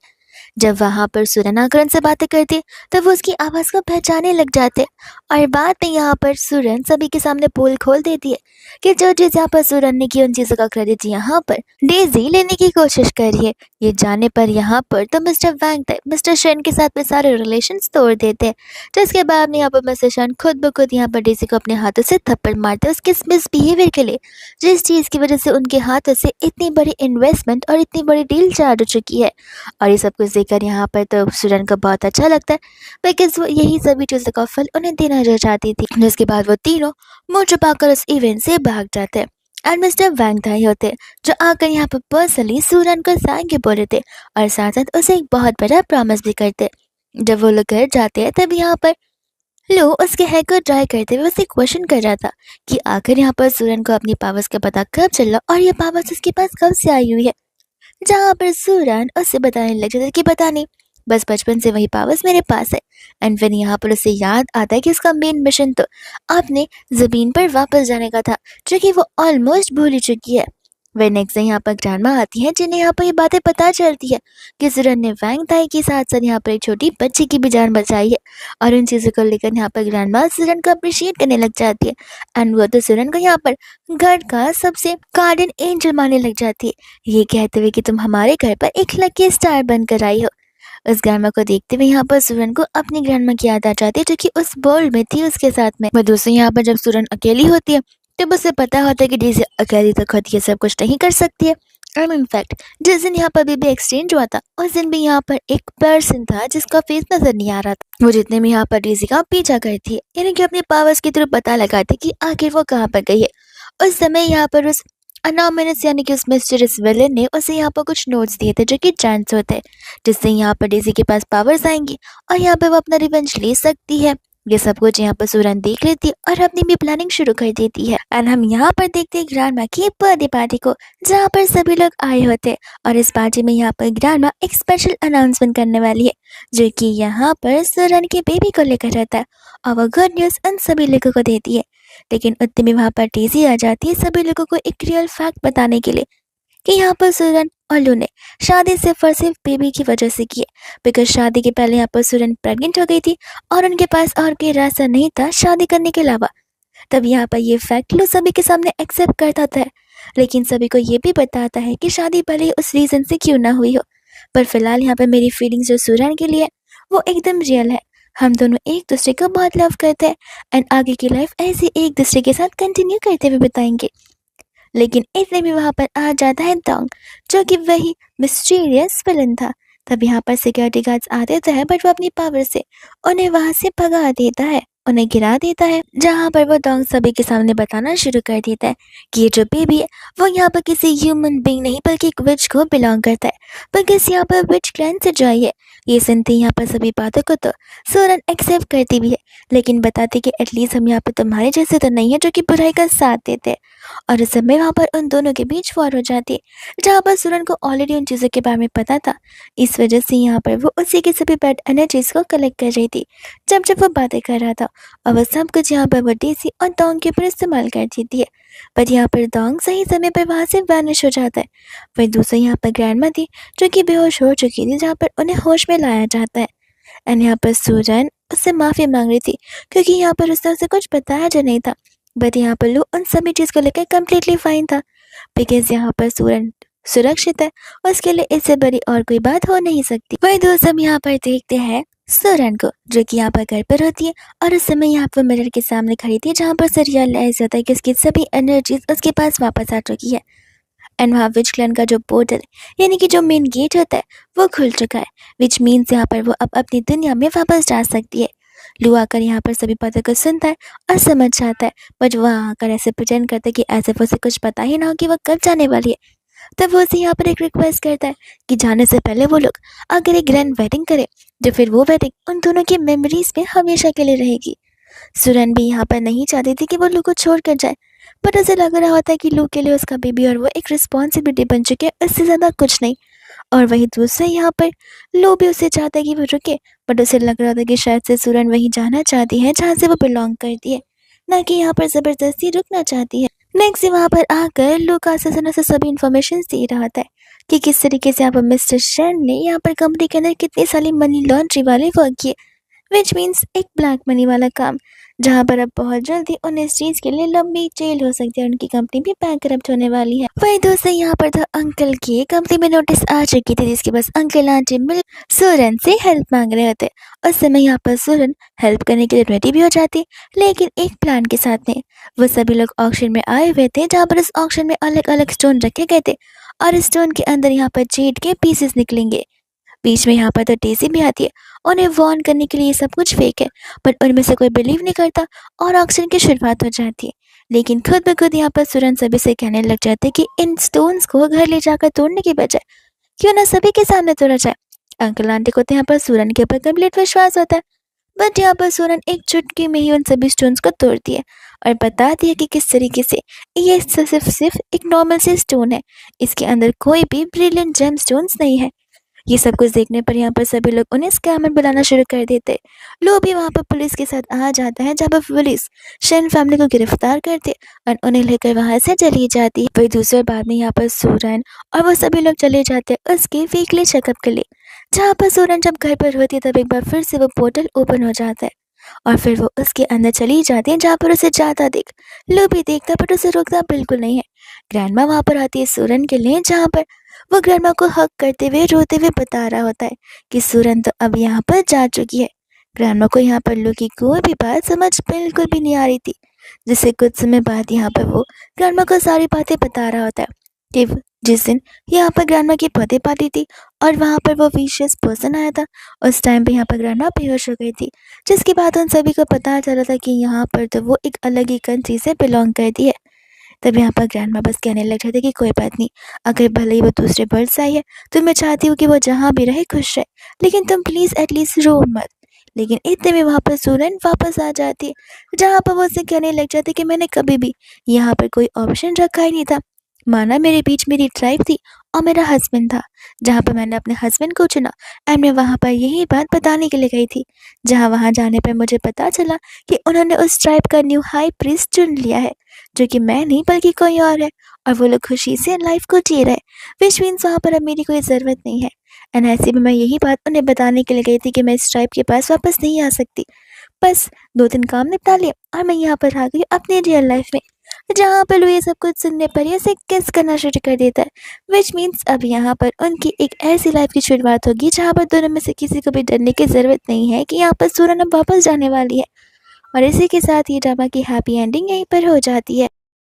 जब वहाँ पर सूरन आकर उनसे बातें करती तब वो उसकी आवाज़ को पहचानने लग जाते और बाद में यहाँ पर सूरन सभी के सामने पोल खोल देती है कि जो चीज़ यहाँ पर सूरन ने की उन चीज़ों का क्रेडिट यहाँ पर डेजी लेने की कोशिश कर रही है। ये जाने पर यहाँ पर तो मिस्टर वैंग ताई मिस्टर शेन के साथ में सारे रिलेशन तोड़ देते हैं, जिसके बाद में यहाँ पर मिस्टर शेन खुद ब खुद यहाँ पर डेजी को अपने हाथों से थप्पड़ मारते हैं उसके मिसबिहेवियर के लिए, जिस चीज़ की वजह से उनके हाथों से इतनी बड़ी इन्वेस्टमेंट और इतनी बड़ी डील चार्ज हो चुकी है। और ये सब कुछ देखकर यहाँ पर तो सूरन को बहुत अच्छा लगता है बिकॉज वो यही सभी चीज़ों का फल उन्हें देना जो चाहती थी। जिसके बाद वो तीनों मुंह छुपाकर उस इवेंट से भाग जाते हैं एंड मिस्टर वैंग ताई होते जो आकर यहाँ पर पर्सनली सूरन को थैंक यू बोले थे और साथ साथ उसे एक बहुत बड़ा प्रॉमिस भी करते। जब वो लोग घर जाते हैं तब यहाँ पर लो उसके हेयर को ड्राई करते हुए उसे क्वेश्चन कर रहा था कि आखिर यहाँ पर सूरन को अपनी पावर्स का पता कब चला और ये पावर्स उसके पास कब से आई हुई है, जहाँ पर सूरन उससे बताने लग जाता है कि पता नहीं, बस बचपन से वही पावर्स मेरे पास है। एंड फिर यहाँ पर उसे याद आता है कि उसका मेन मिशन तो अपने ज़मीन पर वापस जाने का था, जो कि वो ऑलमोस्ट भूल ही चुकी है। वह नेक्स्ट यहाँ पर ग्रैंडमा आती है, जिन्हें यहाँ पर ये बातें पता चलती है कि सूरन ने वैंग ताई के साथ साथ यहाँ पर एक छोटी बच्ची की भी जान बचाई है। और उन चीज़ों को लेकर यहाँ पर ग्रैंडमा सूरन को अप्रिशिएट करने लग जाती है। एंड वो तो सूरन को यहाँ पर घर का सबसे गार्डन एंजल मानने लग जाती है, ये कहते हुए कि तुम हमारे घर पर एक लकी स्टार बनकर आई हो। उस ग्रैंडमा को देखते हुए यहाँ पर सूरन को अपनी ग्रैंडमा की याद आ जाती है, जो कि उस वर्ल्ड में थी उसके साथ में। वह दूसरी यहाँ पर जब सूरन अकेली होती है तब उसे पता होता है कि डेज़ी अकेली तो खुद ये सब कुछ नहीं कर सकती है। एंड इनफैक्ट जिस दिन यहाँ पर बेबी एक्सचेंज हुआ था उस दिन भी यहाँ पर एक पर्सन था जिसका फेस नजर नहीं आ रहा था। वो जितने भी यहाँ पर डेज़ी का पीछा करती है, यानी कि अपने पावर्स की तरफ पता लगाती कि आखिर वो कहाँ पर गई है। उस समय यहाँ पर उस अनोमिनस यानी कि उस मिस्टीरियस विलेन ने उसे यहाँ पर कुछ नोट्स दिए थे जो कि चांस होते हैं, जिससे यहाँ पर डेज़ी के पास पावर्स आएंगी और यहाँ पर वो अपना रिवेंज ले सकती है। ये सब कुछ यहाँ पर सूरन देख लेती है और अपनी भी प्लानिंग शुरू कर देती है। एंड हम यहाँ पर देखते हैं ग्रैंडमा की बर्थडे पार्टी को, जहाँ पर सभी लोग आए होते हैं। और इस पार्टी में यहाँ पर ग्रैंडमा एक स्पेशल अनाउंसमेंट करने वाली है, जो कि यहाँ पर सूरन के बेबी को लेकर रहता है और वो गुड न्यूज़ उन सभी लोगों को देती है। लेकिन उतने में वहाँ पर डेज़ी आ जाती है सभी लोगों को एक रियल फैक्ट बताने के लिए कि यहाँ पर सूरन और लू ने शादी सिर्फ और सिर्फ बेबी की वजह से की है। बिकॉज शादी के पहले यहाँ पर सूरन प्रेग्नेंट हो गई थी और उनके पास और कोई रास्ता नहीं था शादी करने के अलावा। तब यहाँ पर ये फैक्ट लू सभी के सामने एक्सेप्ट करता था, लेकिन सभी को ये भी बताता है कि शादी भले उस रीज़न से क्यों ना हुई हो, पर फिलहाल यहाँ पर मेरी फीलिंग्स जो सूरन के लिए वो एकदम रियल है। हम दोनों एक दूसरे को बहुत लव करते हैं एंड आगे की लाइफ ऐसे एक दूसरे के साथ कंटिन्यू करते हुए बताएंगे। लेकिन इतने में वहाँ पर आ जाता है डोंग, जो कि वही मिस्टीरियस विलन था। तब यहाँ पर सिक्योरिटी गार्ड्स आते तो है, बट वो अपनी पावर से उन्हें वहाँ से भगा देता है, उन्हें गिरा देता है। जहाँ पर वो डोंग सभी के सामने बताना शुरू कर देता है कि ये जो बेबी है वो यहाँ पर किसी ह्यूमन बीइंग नहीं बल्कि एक विच को बिलोंग करता है, बस यहाँ पर विच क्लैन से जो आई है। ये सुनते ही यहाँ पर सभी बातों को तो सूरन एक्सेप्ट करती भी है, लेकिन बताती कि एटलीस्ट हम यहाँ पर तुम्हारे जैसे तो नहीं है जो कि बुराई का साथ देते हैं। और उस समय वहाँ पर उन दोनों के बीच वॉर हो जाती है, जहाँ पर सूरन को ऑलरेडी उन चीज़ों के बारे में पता था। इस वजह से यहाँ पर वो उसी की सभी बैड एनर्जीज को कलेक्ट कर रही थी जब जब वो बातें कर रहा था, और वह सब कुछ यहाँ पर वो डेज़ी और डोंग के ऊपर इस्तेमाल कर देती है। पर यहाँ पर डोंग सही समय पर वहाँ से वैनिश हो जाता है। वही दूसरी यहाँ पर ग्रैंडमा थी जो कि बेहोश हो चुकी थी, जहाँ पर उन्हें होश में लाया जाता है। एंड यहाँ पर सूरन उससे माफ़ी मांग रही थी क्योंकि यहाँ पर उसने उसे कुछ बताया जो नहीं था। बट यहाँ पर लू उन सभी चीज़ को लेकर कम्प्लीटली फाइन था, बिकॉज यहाँ पर सूरन सुरक्षित है, उसके लिए इससे बड़ी और कोई बात हो नहीं सकती। वही दोस्त हम यहाँ पर देखते हैं सूरन को, जो कि यहाँ पर घर पर होती है और उस समय यहाँ पर मिरर के सामने खड़ी थी, जहाँ पर से रियलाइज होता है कि उसकी सभी एनर्जीज उसके पास वापस आ चुकी है। एंड वहाँ विच क्लैन का जो पोर्टल यानी कि जो मेन गेट होता है वो खुल चुका है, विच मीन्स यहाँ पर वो अब अपनी दुनिया में वापस जा सकती है। लू आकर यहाँ पर सभी बातों को सुनता है और समझ जाता है, बट वह आकर ऐसे प्रेजेंट करता है कि ऐसे उसे कुछ पता ही ना हो कि वह कब जाने वाली है। तब वो उसे यहाँ पर एक रिक्वेस्ट करता है कि जाने से पहले वो लोग अगर एक ग्रैंड वेडिंग करे, तो फिर वो वेडिंग उन दोनों की मेमोरीज में हमेशा के लिए रहेगी। सूरन भी यहाँ पर नहीं चाहती थी कि वो लू को छोड़ कर जाए, बट उसे लग रहा होता है कि लू के लिए उसका बेबी और वो एक रिस्पॉन्सिबिलिटी बन चुके हैं, इससे ज़्यादा कुछ नहीं। और वही दूसरे यहाँ पर लू भी उसे चाहता है कि वो रुके, बट उसे लग रहा था कि शायद से सूरन वहीं जाना चाहती है जहाँ से वो बिलोंग करती है, ना कि यहाँ पर ज़बरदस्ती रुकना चाहती है। नेक्स्ट वहाँ पर आकर लू का असिस्टेंट उसे सभी इन्फॉर्मेशन दे रहा था कि किस तरीके से यहाँ पर मिस्टर शेन ने यहाँ पर कंपनी के अंदर कितनी सारी मनी लॉन्ड्री वाले वर्क किए, विच मीन्स एक ब्लैक मनी वाला काम, जहाँ पर अब बहुत जल्दी उन्हें इस चीज़ के लिए लंबी जेल हो सकती है, उनकी कंपनी भी बैंकरप्ट होने वाली है। वही दोस्तों यहाँ पर था अंकल की कंपनी में नोटिस आ चुकी थी, जिसके पास अंकल आंटी मिल सूरन से हेल्प मांग रहे होते। उस समय यहाँ पर सूरन हेल्प करने के लिए रेडी भी हो जाती, लेकिन एक प्लान के साथ में। वो सभी लोग ऑक्शन में आए हुए थे, जहाँ पर इस ऑक्शन में अलग अलग स्टोन रखे गए थे और स्टोन के अंदर यहाँ पर जेड के पीसेस निकलेंगे। बीच में यहाँ पर तो डेज़ी भी आती है उन्हें वार्न करने के लिए ये सब कुछ फेक है, बट उनमें से कोई बिलीव नहीं करता और ऑक्शन की शुरुआत हो जाती है। लेकिन खुद ब खुद यहाँ पर सूरन सभी से कहने लग जाते हैं कि इन स्टोन्स को घर ले जाकर तोड़ने की बजाय क्यों ना सभी के सामने तोड़ा जाए। अंकल आंटी को तो यहाँ पर सूरन के ऊपर कंप्लीट विश्वास होता है, बट यहाँ पर सूरन एक चुटकी में ही उन सभी स्टोन्स को तोड़ती है और बताती है कि किस तरीके से ये सिर्फ एक नॉर्मल से स्टोन है, इसके अंदर कोई भी ब्रिलियंट जेम स्टोन्स नहीं है। ये सब कुछ देखने पर यहाँ पर सभी लोग उन्हें स्कैमर बुलाना शुरू कर देते। लो भी वहाँ पर पुलिस के साथ आ जाता है, जहाँ पर पुलिस शेन फैमिली को गिरफ्तार करते और उन्हें लेकर वहाँ से चली जाती है। वही दूसरे बाद में यहाँ पर सूरन और वो सभी लोग चले जाते हैं उसके वीकली चेकअप के लिए। जहाँ पर सूरन जब घर पर होती है तब एक बार फिर से वो पोर्टल ओपन हो जाता है और फिर वो उसके अंदर चली जाती है, जहाँ पर उसे जाता देख लो भी देखता बट उसे रोकता बिल्कुल नहीं है। ग्रैंडमा वहाँ पर आती है सूरन के लिए, जहाँ पर वो ग्रैंडमा को हक करते हुए रोते हुए बता रहा होता है कि सूरन तो अब यहाँ पर जा चुकी है। ग्रैंडमा को यहाँ पर लो की कोई भी बात समझ बिल्कुल भी नहीं आ रही थी, जिससे कुछ समय बाद यहाँ पर वो ग्रैंडमा को सारी बातें बता रहा होता है कि जिस दिन यहाँ पर ग्रैंडमा की बर्थडे पार्टी थी और वहाँ पर वो विशेष पर्सन आया था, उस टाइम पे यहाँ पर ग्रैंडमा बेहोश हो गई थी, जिसके बाद उन सभी को पता चला था कि यहाँ पर तो वो एक अलग ही कंट्री से बिलोंग करती है। तब यहाँ पर ग्रैंडमा बस कहने लग जाते कि कोई बात नहीं, अगर भले ही वो दूसरे बर्ड से आई है तो मैं चाहती हूँ कि वो जहाँ भी रहे खुश रहे, लेकिन तुम प्लीज़ एटलीस्ट रो मत। लेकिन इतने में वहाँ पर सूरन वापस आ जाती है, जहाँ पर वो उससे कहने लग जाती कि मैंने कभी भी यहाँ पर कोई ऑप्शन रखा ही नहीं था। माना मेरे बीच मेरी ट्राइब थी और मेरा हस्बैंड था, जहाँ पर मैंने अपने हस्बैंड को चुना एंड मैं वहाँ पर यही बात बताने के लिए गई थी, जहाँ वहाँ जाने पर मुझे पता चला कि उन्होंने उस ट्राइब का न्यू हाई प्रीस्ट चुन लिया है, जो कि मैं नहीं बल्कि कोई और है, और वो लोग खुशी से लाइफ को जी रहे, विच मीन्स वहाँ पर अब मेरी कोई ज़रूरत नहीं है। एंड ऐसे में मैं यही बात उन्हें बताने के लिए गई थी कि मैं इस ट्राइब के पास वापस नहीं आ सकती। बस 2-3 काम निपटा लिए और मैं यहाँ पर आ गई अपनी रियल लाइफ में, जहाँ पर वो ये सब कुछ सुनने पर ये से किस करना शुरू कर देता है, विच मीन्स अब यहाँ पर उनकी एक ऐसी लाइफ की शुरुआत होगी जहाँ पर दोनों में से किसी को भी डरने की ज़रूरत नहीं है कि यहाँ पर सूरन अब वापस जाने वाली है। और इसी के साथ ये ड्रामा की हैप्पी एंडिंग यहीं पर हो जाती है।